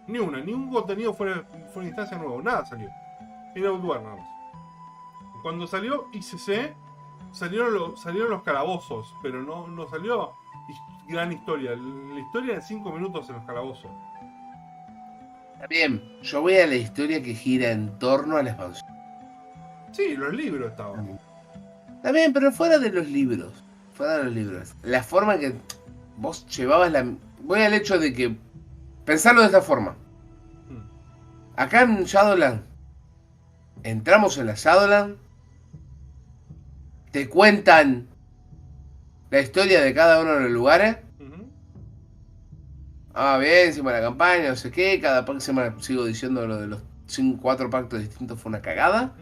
Ni un contenido fuera de instancia nuevo, nada salió. Era un lugar nada más. Cuando salió ICC, salieron los calabozos, pero no salió gran historia. La historia de 5 minutos en los calabozos. Está bien, yo voy a la historia que gira en torno a la expansión. Sí, los libros estaban. Está bien, pero fuera de los libros. Fuera de los libros. La forma que vos llevabas la... Voy al hecho de que... Pensarlo de esta forma. Acá en Shadowland. Entramos en la Shadowland. Te cuentan la historia de cada uno de los lugares. Ah, bien, hicimos la campaña, no sé qué. Cada próxima sigo diciendo lo de los 4 pactos distintos fue una cagada.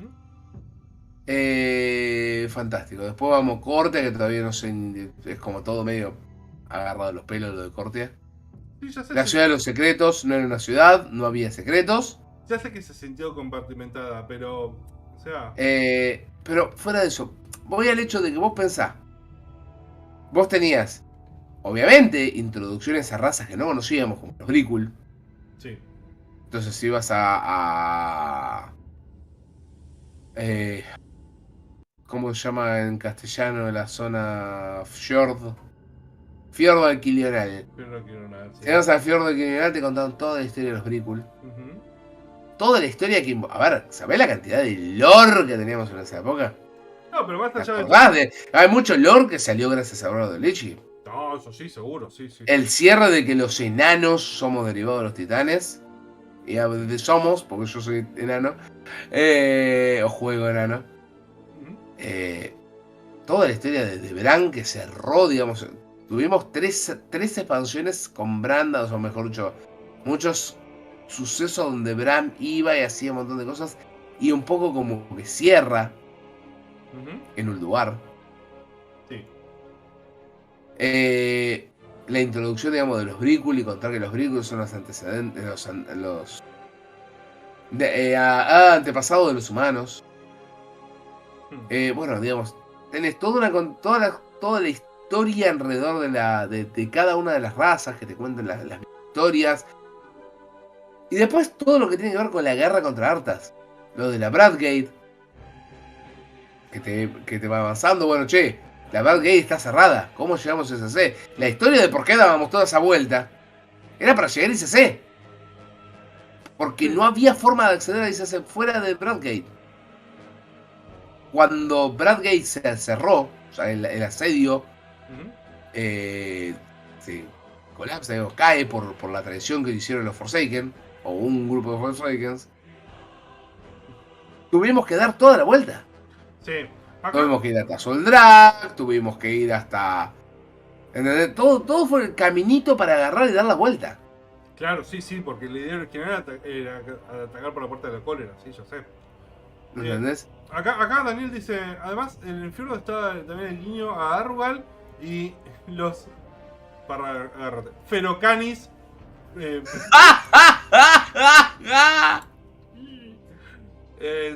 Fantástico. Después vamos a Cortia, que todavía no sé. Es como todo medio agarrado de los pelos lo de Cortia. Sí, ya sé La ciudad de los secretos no era una ciudad, no había secretos. Ya sé que se sintió compartimentada, pero. O sea. Pero fuera de eso, voy al hecho de que vos pensás. Vos tenías, obviamente, introducciones a razas que no conocíamos, como los Bricul. Sí. Entonces ibas ¿Cómo se llama en castellano la zona Fjord? Fiordo Alquilional. Pero no quiero nada. Sí. Si vas al Fiordo Alquilional te contaron toda la historia de los Brickul. Ujú. Toda la historia que... A ver, ¿sabés la cantidad de lore que teníamos en esa época? No, pero más ¿Te allá de acordás de...? Hay mucho lore que salió gracias a Brother Lichi. No, eso sí, seguro, sí. El cierre de que los enanos somos derivados de los titanes. Y somos, porque yo soy enano. O juego enano. Ujú. Toda la historia de Bran que cerró, digamos. Tuvimos tres expansiones con Brandas, o mejor dicho, muchos sucesos donde Bran iba y hacía un montón de cosas. Y un poco como que cierra Ujú. en Ulduar. Sí. La introducción, digamos, de los Brickul y contar que los Brickul son los antecedentes, los antepasados de los humanos. Bueno, digamos, tenés toda la historia alrededor de cada una de las razas que te cuentan las historias. Y después todo lo que tiene que ver con la guerra contra Arthas. Lo de la Bradgate. Que te va avanzando. Bueno, che, la Bradgate está cerrada. ¿Cómo llegamos a SC? La historia de por qué dábamos toda esa vuelta era para llegar a SC. Porque no había forma de acceder a SC fuera de Bradgate. Cuando Bradgate se cerró, o sea, el asedio se colapsa, digamos, cae por la traición que hicieron los Forsaken, o un grupo de Forsakens, tuvimos que dar toda la vuelta. Sí. Acá, Tuvimos que ir hasta Soldrag, tuvimos que ir hasta... ¿Entendés? Todo fue el caminito para agarrar y dar la vuelta. claro, sí, porque la idea original era atacar por la puerta de la cólera, sí, yo sé. ¿Entendés? Acá Daniel dice, además en el infierno está también el guiño a Arrugal y los agárrate, Ferocanis.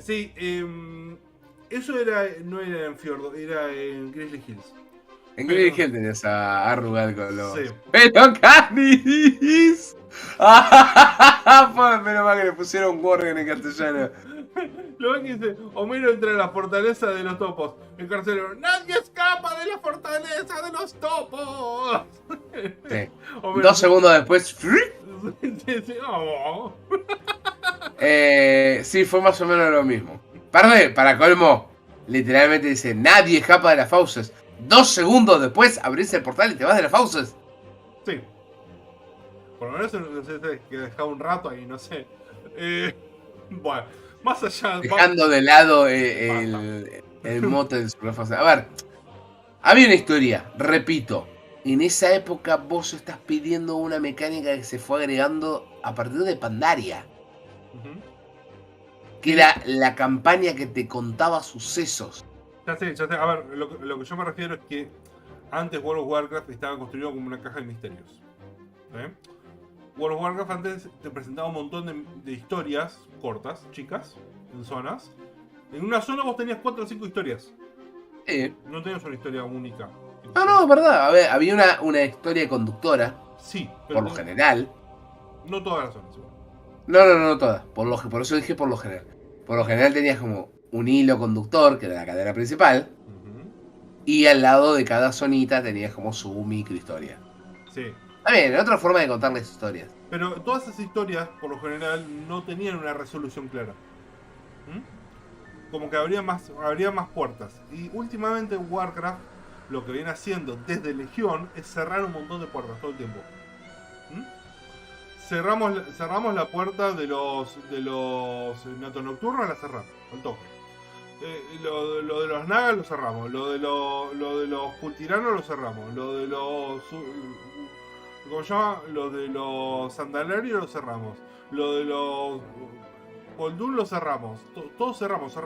Sí, eso no era en Fiordo, era en Grizzly Hills. En Green Hill tenías a Arrugal con los... Sí. ¡Pero Canis! Menos mal que le pusieron Worgen en castellano. Lo ven que dice, Homero entra en la fortaleza de los topos. El carcelero, ¡nadie escapa de la fortaleza de los topos! Sí. Homero, 2 segundos después... sí, oh. Sí, fue más o menos lo mismo. Para colmo, literalmente dice, nadie escapa de las fauces. 2 segundos después abrís el portal y te vas de las fauces. Sí. Por lo menos no sé, que dejaba un rato ahí, no sé. Bueno, más allá... Dejando de lado el mote de Super Fauces. A ver, había una historia, repito. En esa época vos estás pidiendo una mecánica que se fue agregando a partir de Pandaria. Que era la campaña que te contaba sucesos. Ya sé. A ver, lo que yo me refiero es que antes World of Warcraft estaba construido como una caja de misterios. ¿Sí? World of Warcraft antes te presentaba un montón de historias cortas, chicas, en zonas. En una zona vos tenías 4 o 5 historias. No tenías una historia única. No, es verdad. A ver, había una historia conductora. Sí, pero por lo general. No todas las zonas. No todas. Por eso dije por lo general. Por lo general tenías como un hilo conductor, que era la cadena principal. Y al lado de cada zonita tenías como su microhistoria. Sí. Está bien, otra forma de contar las historias. Pero todas esas historias, por lo general, no tenían una resolución clara. Como que habría más puertas. Y últimamente en Warcraft, lo que viene haciendo desde Legión es cerrar un montón de puertas todo el tiempo. Cerramos la puerta de los Nato Nocturnos, la cerramos, al toque. Lo de los Nagas lo cerramos, lo de los Cultiranos lo cerramos, lo de los... ¿Cómo se llama? Lo de los Sandalarios lo cerramos, lo de los Goldun lo cerramos, todo cerramos.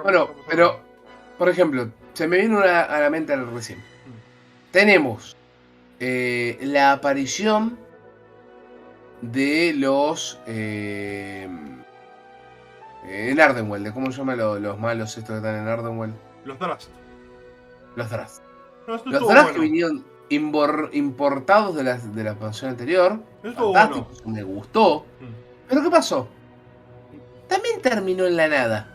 Bueno, pero, por ejemplo, se me vino a la mente recién. Tenemos la aparición de los... en Ardenweald, ¿cómo se llaman los malos estos que están en Ardenweald? Los Drast. Los Drast. Los Drast bueno. Que vinieron importados de la expansión anterior. Fantásticos, bueno. Me gustó. Pero ¿qué pasó? También terminó en la nada.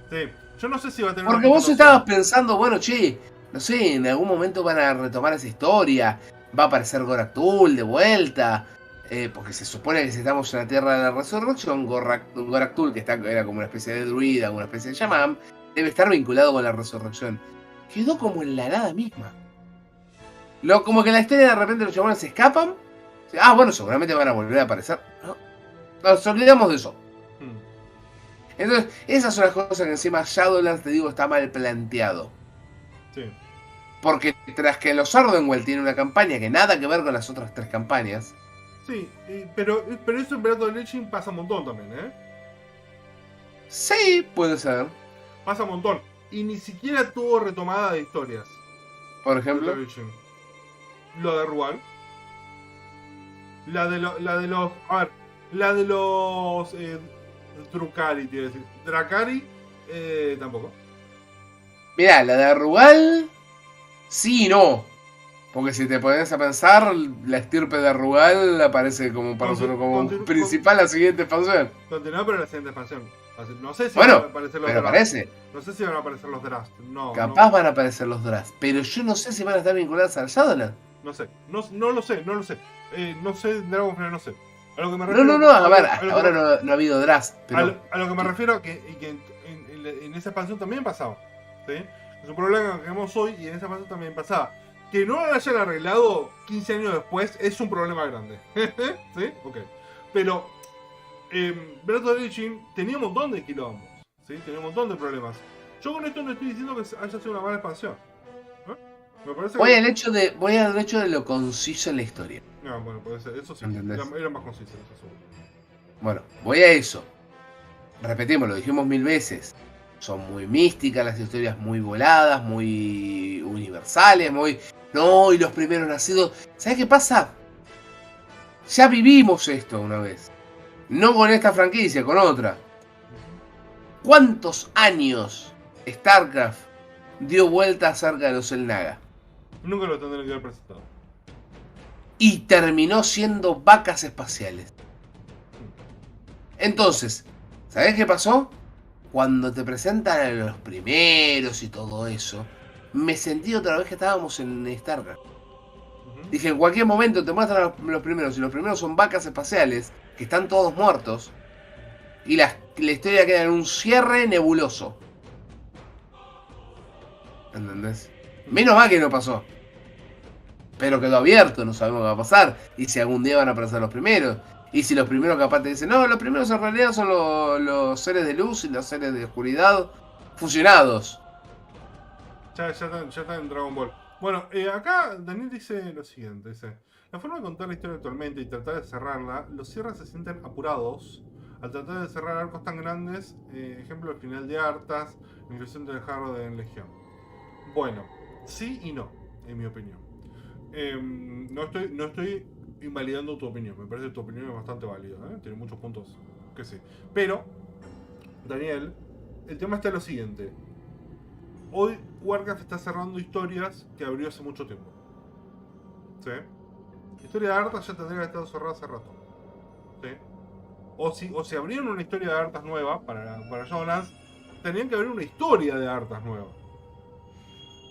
Sí. Yo no sé si va a tener Porque una vos quinta estabas opción. pensando, bueno, che, no sé, en algún momento van a retomar esa historia, va a aparecer Goraktul de vuelta, porque se supone que si estamos en la Tierra de la Resurrección, Goraktul, que era como una especie de druida, una especie de chamán, debe estar vinculado con la Resurrección. Quedó como en la nada misma. Como que en la historia de repente los chamanes se escapan. Ah, bueno, seguramente van a volver a aparecer. No, nos olvidamos de eso. Hmm, Entonces, esas son las cosas que encima Shadowlands, te digo, está mal planteado. sí. Porque tras que los Ardenwell tiene una campaña que nada que ver con las otras 3 campañas. Sí, pero eso en Breath of the Legend pasa un montón también, ¿eh? Sí, puede ser. Pasa un montón. Y ni siquiera tuvo retomada de historias. Por Breath of the ejemplo. Legend. Lo de Rual. La de los. A ver. La de los. Drukari, te iba a decir. Drakari. Tampoco. Mirá, la de Rugal. Sí y no. Porque si te pones a pensar, la estirpe de Rugal aparece como principal la siguiente expansión. Continúa, pero la siguiente expansión. No sé si van Bueno, a aparecer los pero Drast. aparece. No sé si van a aparecer los Drast. No, Capaz no. van a aparecer los Drast. Pero yo no sé si van a estar vinculadas al Shadowlands. No sé. No lo sé. No sé, Dragonflame, no sé. A lo que me No, refiero. no, a ver, hasta ahora no ha habido Drast. Pero A lo que me refiero que en esa expansión también pasaba. ¿Sí? Es un problema que tenemos hoy y en esa expansión también pasaba. Que no lo hayan arreglado 15 años después es un problema grande. ¿Sí? Ok. Pero Breath of the Legend tenía un montón de quilombos. ¿Sí? Tenía un montón de problemas. Yo con esto no estoy diciendo que haya sido una mala expansión. ¿Eh? Me parece voy que... al hecho de lo conciso en la historia. No, bueno, puede ser. Eso sí. ¿Entendés? Era más conciso, eso seguro. Bueno, voy a eso. Repetimos, lo dijimos 1000 veces. Son muy místicas las historias, muy voladas, muy universales, muy... No, y los primeros nacidos... ¿Sabes qué pasa? Ya vivimos esto una vez. No con esta franquicia, con otra. ¿Cuántos años StarCraft dio vuelta acerca de los Elnaga? Nunca lo tendré que haber presentado. Y terminó siendo vacas espaciales. Entonces, ¿sabés qué pasó? Cuando te presentan a los primeros y todo eso, me sentí otra vez que estábamos en StarCraft. Dije, en cualquier momento te muestran los primeros, y los primeros son vacas espaciales, que están todos muertos, y la historia queda en un cierre nebuloso. ¿Entendés? Menos mal que no pasó. Pero quedó abierto, no sabemos qué va a pasar. Y si algún día van a aparecer los primeros. Y si los primeros capaz te dicen, no, los primeros en realidad son los seres de luz y los seres de oscuridad fusionados. Ya está en Dragon Ball. Bueno, acá Daniel dice lo siguiente, dice, la forma de contar la historia actualmente y tratar de cerrarla, los cierres se sienten apurados al tratar de cerrar arcos tan grandes, ejemplo el final de Arthas, la inclusión del jarro de Legión. Bueno, sí y no, en mi opinión. No estoy invalidando tu opinión, me parece que tu opinión es bastante válida, tiene muchos puntos que sí. Pero, Daniel, el tema está en lo siguiente. Hoy Warcraft está cerrando historias que abrió hace mucho tiempo. ¿Sí? La historia de Arthas ya tendría que haber estado cerrada hace rato. ¿Sí? O si abrieron una historia de Arthas nueva para Shadowlands, tenían que abrir una historia de Arthas nueva.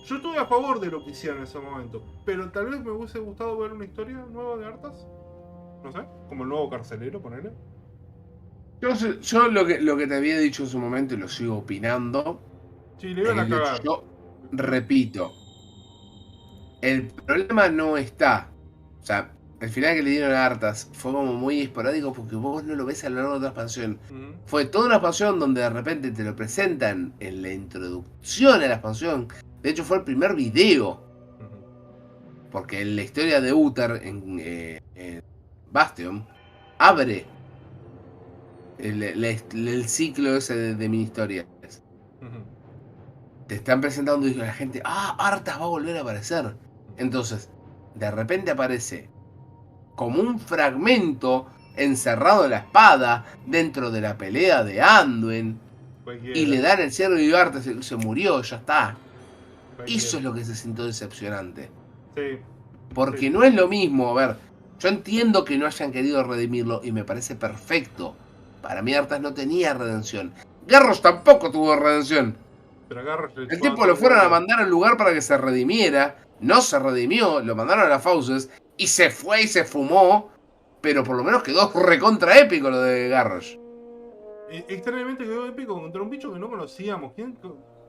Yo estuve a favor de lo que hicieron en ese momento, pero tal vez me hubiese gustado ver una historia nueva de Arthas. No sé, como el nuevo carcelero, ponele. Yo lo que te había dicho en su momento y lo sigo opinando. Sí, le iban a cagar. Yo repito, el problema no está. O sea, el final que le dieron a Arthas fue como muy esporádico porque vos no lo ves a lo largo de otra expansión. Fue toda una expansión donde de repente te lo presentan en la introducción a la expansión. De hecho, fue el primer video. Porque en la historia de Uther en Bastion abre el ciclo ese de mini historias. Te están presentando y la gente, Arthas va a volver a aparecer. Entonces, de repente aparece como un fragmento encerrado en la espada dentro de la pelea de Anduin. Y le dan el cierre y Arthas se murió, ya está. Eso es lo que se sintió decepcionante. Sí. Porque Sí. no es lo mismo, a ver, yo entiendo que no hayan querido redimirlo y me parece perfecto. Para mí Arthas no tenía redención. Garrosh tampoco tuvo redención. Pero a Garrosh le El chupaba tipo lo todo fueron a huevo. mandar al lugar para que se redimiera. No se redimió, lo mandaron a las fauces y se fue y se fumó. Pero por lo menos quedó recontra épico lo de Garrosh. Extrañamente quedó épico contra un bicho que no conocíamos. ¿Quién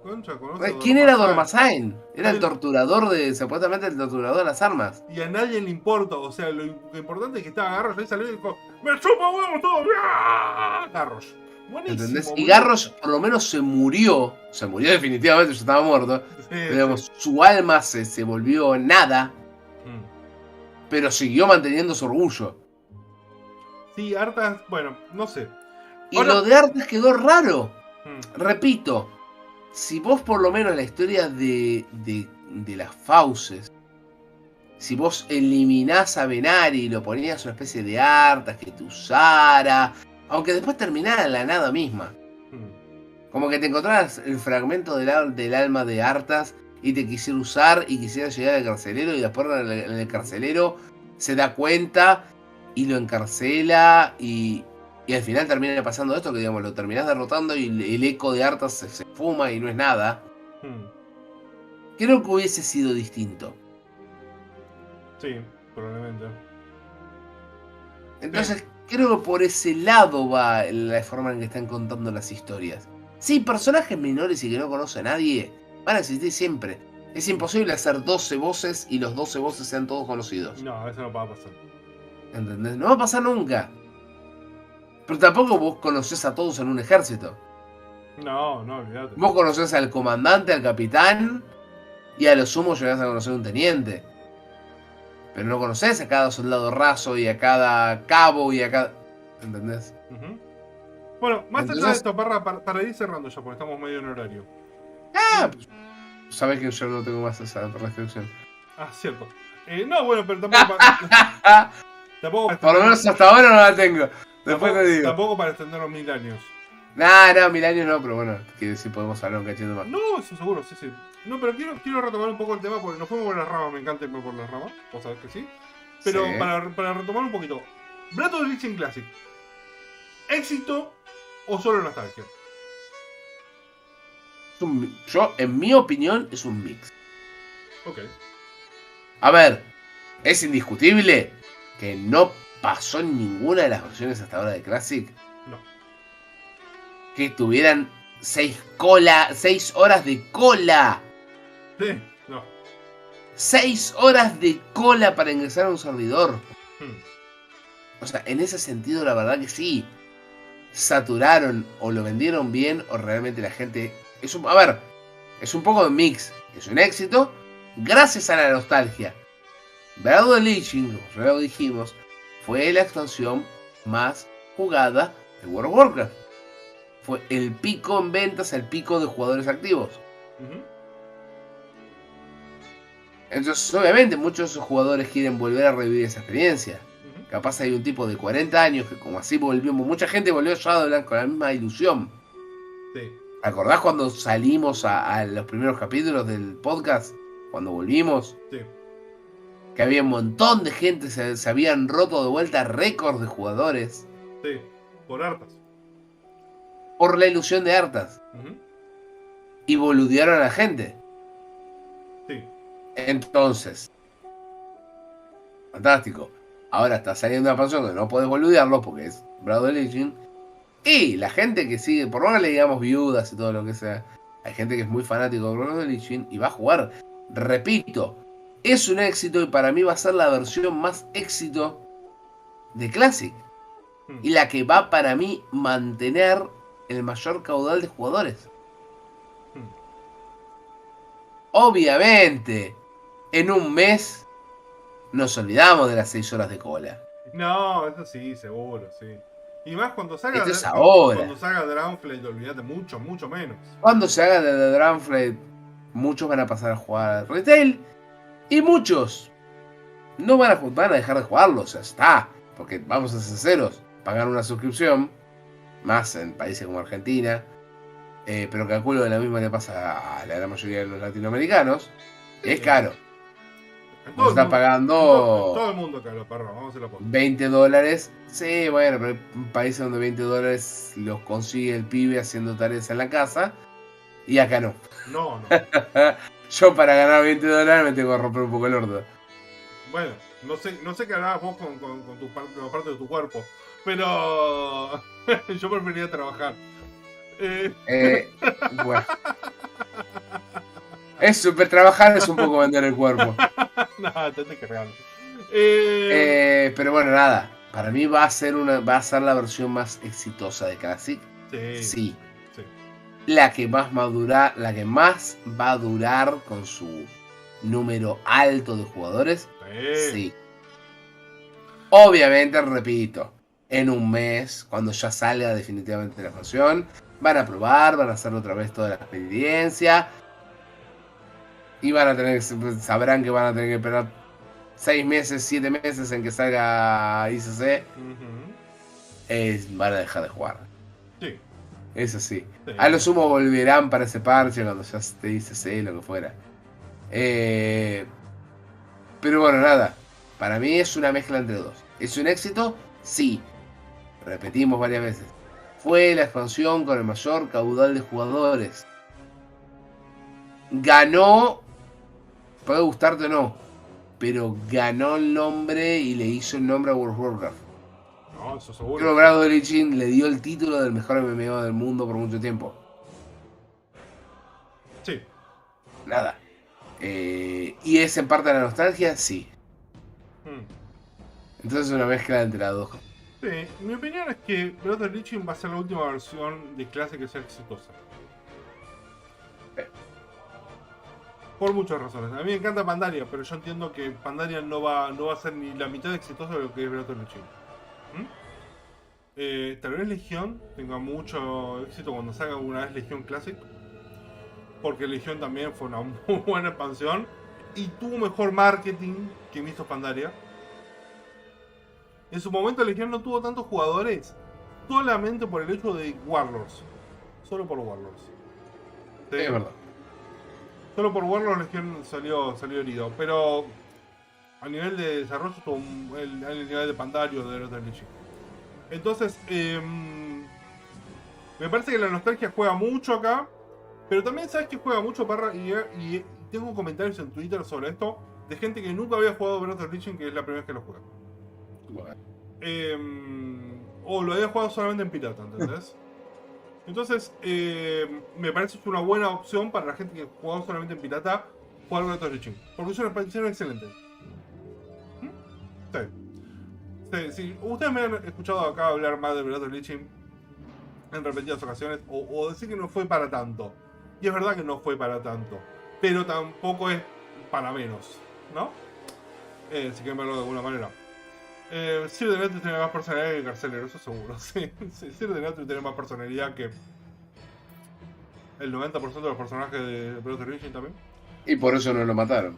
concha conoce a ¿Quién era Dormazal? Dormazain? Era el Nadie- torturador supuestamente el torturador de las armas. Y a nadie le importa. O sea, lo importante es que estaba Garrosh ahí salió y dijo: ¡Me chupa huevos todo! ¡Ah! Garrosh. Buenísimo. ¿Entendés? Y boludo. Garrosh por lo menos se murió. Se murió definitivamente, ya estaba muerto. Sí, Pero, sí. digamos, su alma se volvió nada. Mm. Pero siguió manteniendo su orgullo. Sí, Arthas, bueno, no sé. Y Ahora- lo de Arthas quedó raro. Mm. Repito, si vos por lo menos la historia de las fauces, si vos eliminás a Venari y lo ponías una especie de Arthas que te usara, aunque después terminara en la nada misma, Mm. como que te encontrabas el fragmento del alma de Arthas y te quisiera usar y quisiera llegar al carcelero y después en el carcelero se da cuenta y lo encarcela y al final termina pasando esto que digamos lo terminás derrotando y el eco de Arthas se fuma y no es nada. Mm. Creo que hubiese sido distinto. Sí, probablemente. Entonces creo que por ese lado va la forma en que están contando las historias. Sí, personajes menores y que no conoce a nadie van a existir siempre. Es imposible hacer 12 voces y los 12 voces sean todos conocidos. No, eso no va a pasar. ¿Entendés? No va a pasar nunca. Pero tampoco vos conocés a todos en un ejército. No, olvídate. Vos conocés al comandante, al capitán y a lo sumo llegás a conocer a un teniente. Pero no conocés a cada soldado raso y a cada cabo y a cada... ¿Entendés? Ujú. Bueno, más allá de Entonces- esto, para ir cerrando ya, porque estamos medio en horario. Ah, pues, sabés que yo no tengo más esa restricción. Ah, cierto. No, bueno, pero tampoco tampoco para Por lo menos hasta ahora no la tengo. Después te digo. tampoco para extendernos 1000 años. No, 1000 años no, pero bueno, que si podemos hablar un cachito más. No, eso seguro, sí, sí. No, pero quiero retomar un poco el tema porque nos fuimos por las ramas, me encanta irme por las ramas, vos sabés que sí. Pero Sí. para retomar un poquito, Breath of the Lich Classic, ¿éxito o solo nostalgia? Yo, en mi opinión, es un mix. Ok. A ver, es indiscutible que no pasó en ninguna de las versiones hasta ahora de Classic No. que tuvieran 6 horas de cola. Sí, no. 6 horas de cola para ingresar a un servidor. Hmm. O sea, en ese sentido, la verdad que sí. Saturaron o lo vendieron bien o realmente la gente... A ver, es un poco de mix. Es un éxito gracias a la nostalgia. Breath of the Lich, como ya lo dijimos, fue la expansión más jugada de World of Warcraft. Fue el pico en ventas, el pico de jugadores activos. Ujú. Entonces, obviamente, muchos de esos jugadores quieren volver a revivir esa experiencia. Ujú. Capaz hay un tipo de 40 años que como así volvió, mucha gente volvió a Shadowlands con la misma ilusión. Sí. ¿Acordás cuando salimos a los primeros capítulos del podcast? Cuando volvimos, Sí. que había un montón de gente, se habían roto de vuelta récords de jugadores Sí. Por hartas. por la ilusión de Arthas. Ujú. Y boludearon a la gente. Sí. Entonces, fantástico. Ahora está saliendo una expansión donde no podés boludearlo porque es Breath of the Lich. Y la gente que sigue, por más que le digamos viudas y todo lo que sea, hay gente que es muy fanático de Breath of the Lich y va a jugar. Repito, es un éxito y para mí va a ser la versión más éxito de Classic. Hmm. Y la que va para mí mantener el mayor caudal de jugadores. Hmm. Obviamente, en un mes nos olvidamos de las 6 horas de cola. No, eso sí, seguro, sí. Y más cuando salga, Esto es ahora. Cuando salga Dragonflight, olvídate mucho menos. Cuando se haga de Dragonflight, muchos van a pasar a jugar al retail y muchos no van a dejar de jugarlo, o sea, está. Porque vamos a ser sinceros, pagar una suscripción, más en países como Argentina, pero calculo que lo mismo le pasa a la gran mayoría de los latinoamericanos, es caro. En Vos el estás mundo- pagando en todo el mundo caro, perro, vamos a hacerlo por. $20. Sí, bueno, pero hay países donde $20 los consigue el pibe haciendo tareas en la casa. Y acá no. No, no. Yo para ganar $20 me tengo que romper un poco el orto. Bueno, no sé qué harás vos con la parte de tu cuerpo. Pero yo preferiría trabajar. Bueno. Es súper trabajar, es un poco vender el cuerpo. No, te estoy cargando. Pero bueno, nada. Para mí va a ser la versión más exitosa de Classic. Sí. Sí. Sí. La que más va a durar con su número alto de jugadores. Sí. Obviamente, repito, en un mes, cuando ya salga definitivamente la expansión, van a probar, van a hacer otra vez toda la experiencia. Y sabrán que van a tener que esperar 6 meses, 7 meses en que salga ICC. Van a dejar de jugar. Sí. Eso sí. Sí. A lo sumo volverán para ese parche cuando ya esté ICC, lo que fuera. Pero bueno, nada. Para mí es una mezcla entre dos. ¿Es un éxito? Sí. Repetimos varias veces. Fue la expansión con el mayor caudal de jugadores. Ganó, puede gustarte o no, pero ganó el nombre y le hizo el nombre a World of Warcraft. No, eso seguro. Creo que Brad Origin le dio el título del mejor MMO del mundo por mucho tiempo. Sí. Nada. ¿Y es en parte de la nostalgia? Sí. Entonces es una mezcla entre las dos. Sí, mi opinión es que Breath of the Lich va a ser la última versión de clase que sea exitosa. Por muchas razones. A mí me encanta Pandaria, pero yo entiendo que Pandaria no va a ser ni la mitad exitosa de lo que es Breath of the Lich. Tal vez Legión tenga mucho éxito cuando salga una vez Legión Classic. Porque Legión también fue una muy buena expansión. Y tuvo mejor marketing que hizo Pandaria. En su momento Legión no tuvo tantos jugadores solamente por el hecho de Warlords. Solo por Warlords. Sí, es verdad. Solo por Warlords Legión salió herido. Pero a nivel de desarrollo estuvo el nivel de Pandario de Breath of the Lich. Entonces, me parece que la nostalgia juega mucho acá. Pero también sabes que juega mucho Parra y tengo comentarios en Twitter sobre esto de gente que nunca había jugado Breath of the Lich, que es la primera vez que lo juega. Bueno. O lo había jugado solamente en pirata, ¿entendés? Entonces, me parece que es una buena opción para la gente que jugaba solamente en pirata jugar Breath of the Lich, porque es una expansión excelente. Sí. Ustedes me han escuchado acá hablar más de Breath of the Lich en repetidas ocasiones, o decir que no fue para tanto. Y es verdad que no fue para tanto, pero tampoco es para menos, ¿no? Si quieren verlo de alguna manera. Sir de Netri tiene más personalidad que el carcelero, eso seguro. Sí. Sir de Netri tiene más personalidad que el 90% de los personajes de Breath of the Lich también. Y por eso no lo mataron.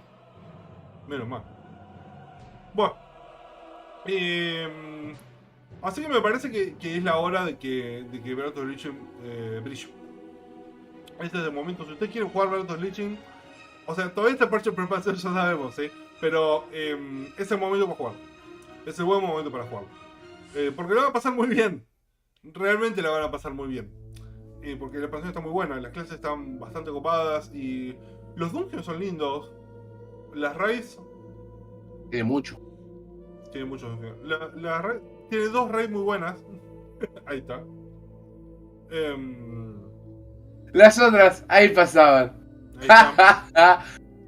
Menos mal. Bueno. Así que me parece que es la hora de que Breath of the Lich brille. Este es el momento. Si ustedes quieren jugar Breath of the Lich, o sea, todavía este parche de preparación ya sabemos, ¿sí? Pero es el momento para jugar. Es el buen momento para jugar. Porque lo van a pasar muy bien. Realmente la van a pasar muy bien. Porque la expansión está muy buena. Las clases están bastante copadas. Y los dungeons son lindos. Las raids. Tiene mucho. Tiene muchos dungeons. Tiene 2 raids muy buenas. Ahí está. Las otras, ahí pasaban. Ahí está.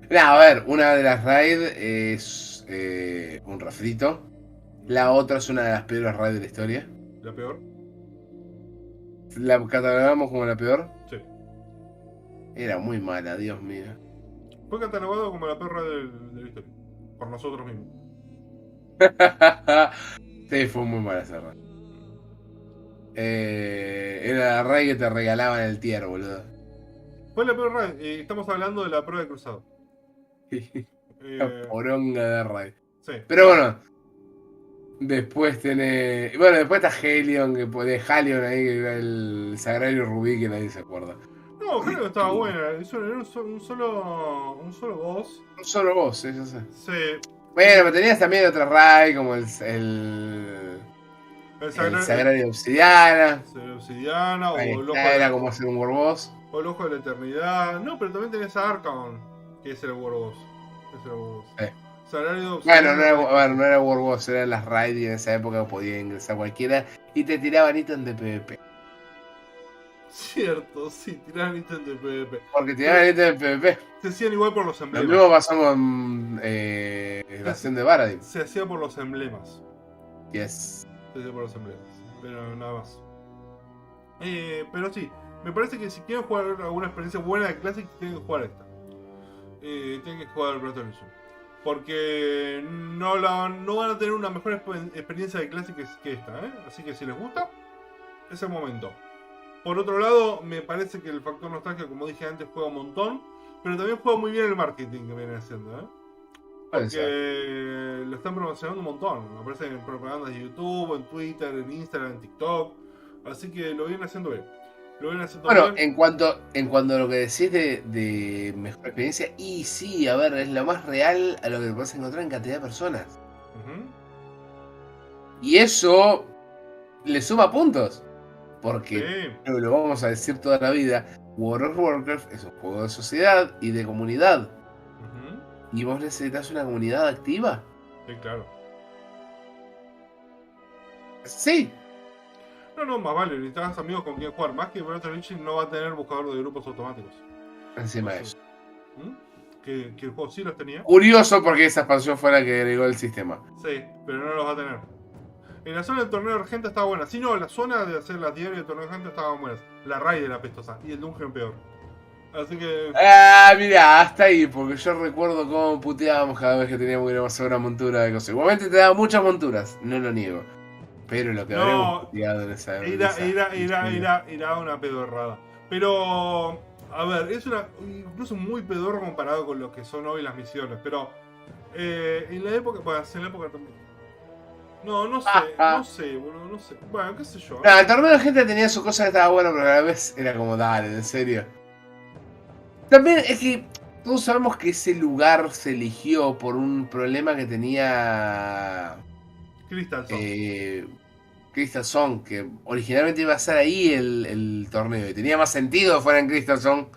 A ver, una de las raids es un refrito. La otra es una de las peores raids de la historia. ¿La peor? ¿La catalogamos como la peor? Sí. Era muy mala, Dios mío. Fue catalogado como la peor raid de la historia. Por nosotros mismos. Sí, fue muy mala esa raid. Era la raid que te regalaban el tier, boludo. Fue la peor raid. Estamos hablando de la prueba de cruzado. La poronga de raid. Sí. Pero bueno. Después tiene. Bueno, después está Helion, que de Halion ahí, que era el Sagrario Rubí, que nadie se acuerda. No, creo que estaba buena. Era un solo boss. Un solo boss, yo sé. Sí. Bueno, pero tenías también otra raid, como el El Sagrario Obsidiana. Obsidiana Ahí o está, era como hacer un War Boss. O el Ojo de la Eternidad. No, pero también tenés a Arkham, que es el Warboss. Salario de Bueno, no Obsidiana era, para bueno, no era World Wars, eran las Raid y en esa época podía ingresar cualquiera y te tiraban ítems de PvP. Cierto, sí, tiraban ítems de PvP. Porque Pero tiraban ítems de PvP. se hacían igual por los Lo emblemas. mismo pasamos en Invasión de Paradigm. Se hacía por los emblemas. Yes. Se hacía por los emblemas. Pero nada más. Pero sí, me parece que si quieren jugar alguna experiencia buena de Classic, tienen que jugar esta. Tienen que jugar el Breath of the Wild. Porque no van a tener una mejor experiencia de Classic que esta, ¿eh? Así que si les gusta, es el momento. Por otro lado, me parece que el factor nostalgia, como dije antes, juega un montón. Pero también juega muy bien el marketing que vienen haciendo, ¿eh? Porque lo están promocionando un montón. Aparecen en propagandas de YouTube, en Twitter, en Instagram, en TikTok. Así que lo vienen haciendo bien. Bueno, en cuanto a lo que decís de mejor experiencia, y sí, a ver, es lo más real a lo que puedes encontrar en cantidad de personas. Y eso le suma puntos. Porque, lo vamos a decir toda la vida, World of Warcraft es un juego de sociedad y de comunidad. ¿Y vos necesitas una comunidad activa? Sí, claro. Sí. No, más vale, necesitas amigos con quien jugar. Más que Breath of the Wild no va a tener buscador de grupos automáticos. Encima de eso. Que el juego sí los tenía. Curioso porque esa expansión fue la que agregó el sistema. Sí, pero no los va a tener. En la zona del torneo de Argenta estaba buena. Sí, no, la zona de hacer las diarias del torneo de Argenta estaban buenas. La raid era pestosa y el dungeon peor. Así que... Mira, hasta ahí, porque yo recuerdo cómo puteábamos cada vez que teníamos que ir a hacer una montura de cosas. Igualmente te daba muchas monturas, no lo niego. Pero lo que habremos puteado en esa era una pedorrada. Pero, a ver, es incluso muy pedorro comparado con lo que son hoy las misiones. Pero, en la época, bueno, en la época también. No sé, boludo, no sé. Bueno, qué sé yo. El torneo de gente tenía su cosa que estaba bueno, pero a la vez era como, dale, en serio. También es que todos sabemos que ese lugar se eligió por un problema que tenía Crystal Zone, que originalmente iba a ser ahí el torneo y tenía más sentido que fuera en Crystal Zone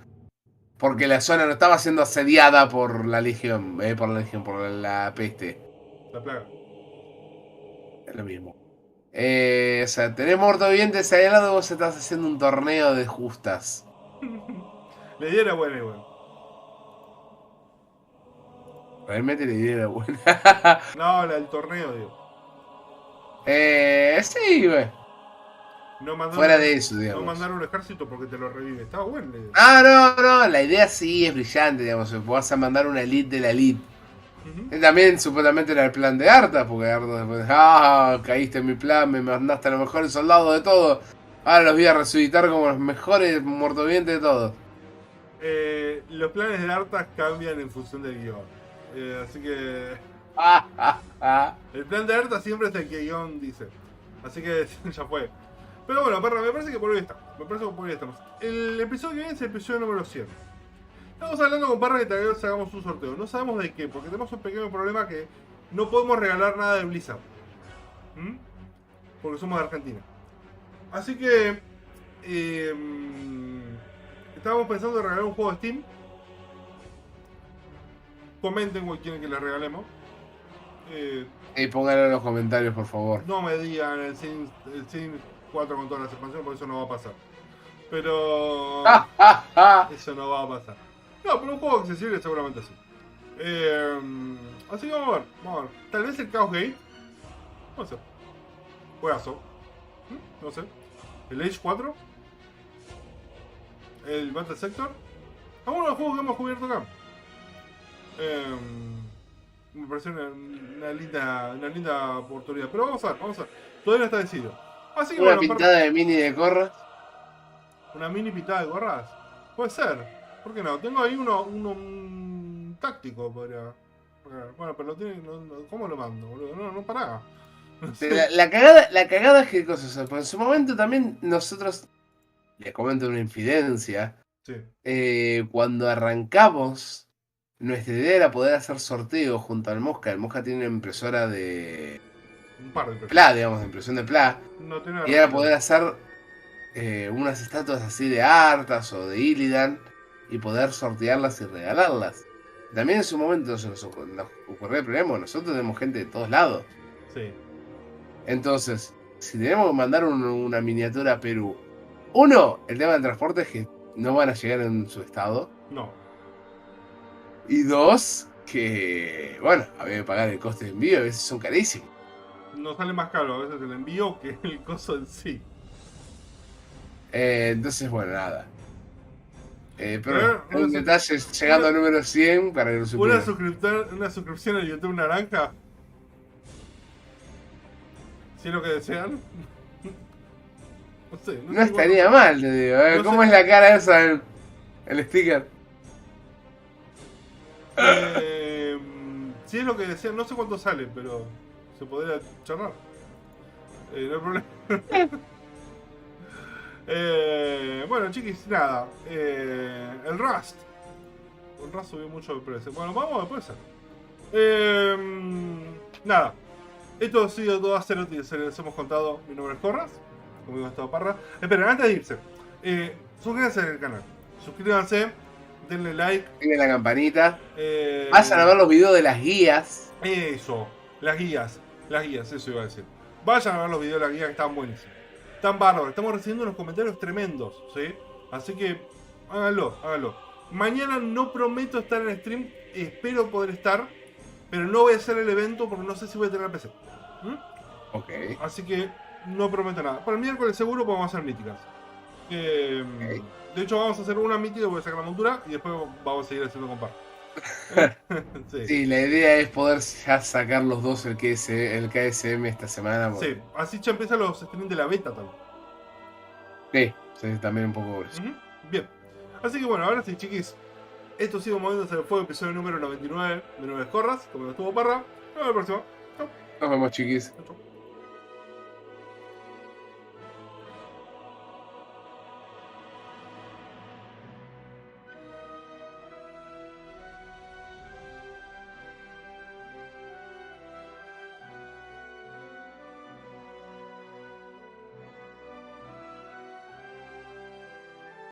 porque la zona no estaba siendo asediada por la legión, por la peste. La plaga. Es lo mismo. O sea, tenés muertos ahí al lado y vos estás haciendo un torneo de justas. La idea era buena igual. Realmente la idea era buena. No, la del torneo, digo. Sí, güey. Fuera de eso, digamos. No mandar un ejército porque te lo revive. Estaba bueno. No, la idea sí es brillante, digamos. Vas a mandar una elite de la elite. También supuestamente era el plan de Arthas, porque Arthas después, caíste en mi plan, me mandaste a los mejores soldados de todos. Ahora los voy a resucitar como los mejores muertovivientes de todos. Los planes de Arthas cambian en función del guión. Así que... El plan de Arthas siempre es el que el guión dice. Así que ya fue. Pero bueno, perra, me parece que por hoy estamos. El episodio que viene es el episodio número 100. Estamos hablando con Parra que tal vez hagamos un sorteo. No sabemos de qué, porque tenemos un pequeño problema que no podemos regalar nada de Blizzard. Porque somos de Argentina. Así que... estábamos pensando en regalar un juego de Steam. Comenten cuál quieren que les regalemos. Pónganlo en los comentarios, por favor. No me digan el Sims 4 con todas las expansiones, porque eso no va a pasar. Pero... eso no va a pasar. No, pero un juego accesible seguramente sí. Así que vamos a ver. Tal vez el Chaos Gate. No sé. Juegazo. No sé. El Age 4. El Battle Sector. Algunos de los juegos que hemos cubierto acá. Me parece una linda oportunidad. Pero vamos a ver. Todavía no está decidido. Así que una pintada de mini de Corras. Una mini pintada de Corras. Puede ser. ¿Por qué no? Tengo ahí un táctico podría. Bueno, pero ¿cómo lo mando, boludo? No pará. No sé. La cagada es que cosas. Pues en su momento también nosotros. Les comento una infidencia. Sí. Cuando arrancamos, nuestra idea era poder hacer sorteos junto al Mosca. El Mosca tiene una impresora de. Un par de impresiones. PLA, digamos, de impresión de PLA. No tiene y era poder hacer unas estatuas así de Arthas o de Illidan y poder sortearlas y regalarlas. También en su momento se nos ocurrió el problema, nosotros tenemos gente de todos lados. Sí. Entonces, si tenemos que mandar una miniatura a Perú, uno, el tema del transporte es que no van a llegar en su estado. No. Y dos, que, bueno, había que pagar el coste de envío, a veces son carísimos. No sale más caro a veces el envío que el costo en sí. Entonces, bueno, nada. Pero Una un detalle llegando al número 100 para que lo supieran. una suscripción a YouTube naranja. Si es lo que desean. No sé. No sé estaría mal, te digo. No ¿Cómo sé. es la cara esa en el sticker? Si es lo que desean, no sé cuánto sale, pero se podría charlar. No hay problema. Bueno, chiquis, nada. El Rust. El Rust subió mucho de precio. Bueno, vamos después. Nada. Esto ha sido todo a cero. Se les hemos contado. Mi nombre es Corras. Conmigo está Parra. Esperen, antes de irse. Suscríbanse al canal. Suscríbanse. Denle like. Tiene la campanita. Vayan a ver los videos de las guías. Eso. Las guías, eso iba a decir. Vayan a ver los videos de las guías que están buenísimos. Están bárbaros. Estamos recibiendo unos comentarios tremendos, ¿sí? Así que háganlo. Mañana no prometo estar en stream. Espero poder estar. Pero no voy a hacer el evento porque no sé si voy a tener PC. Ok. Así que no prometo nada. Para el miércoles seguro podemos hacer míticas. De hecho vamos a hacer una mítica, voy a sacar la montura y después vamos a seguir haciendo con par. Sí, la idea es poder ya sacar los dos el KSM esta semana. Sí, así ya empiezan los streams de la beta también. Sí, también un poco eso. Bien. Así que bueno, ahora sí, chiquis. Esto ha sido Moviéndose del Fuego, episodio número 99 de 9 Corras, como estuvo Parra. Hasta la próxima. Chau. Nos vemos, chiquis. Chau.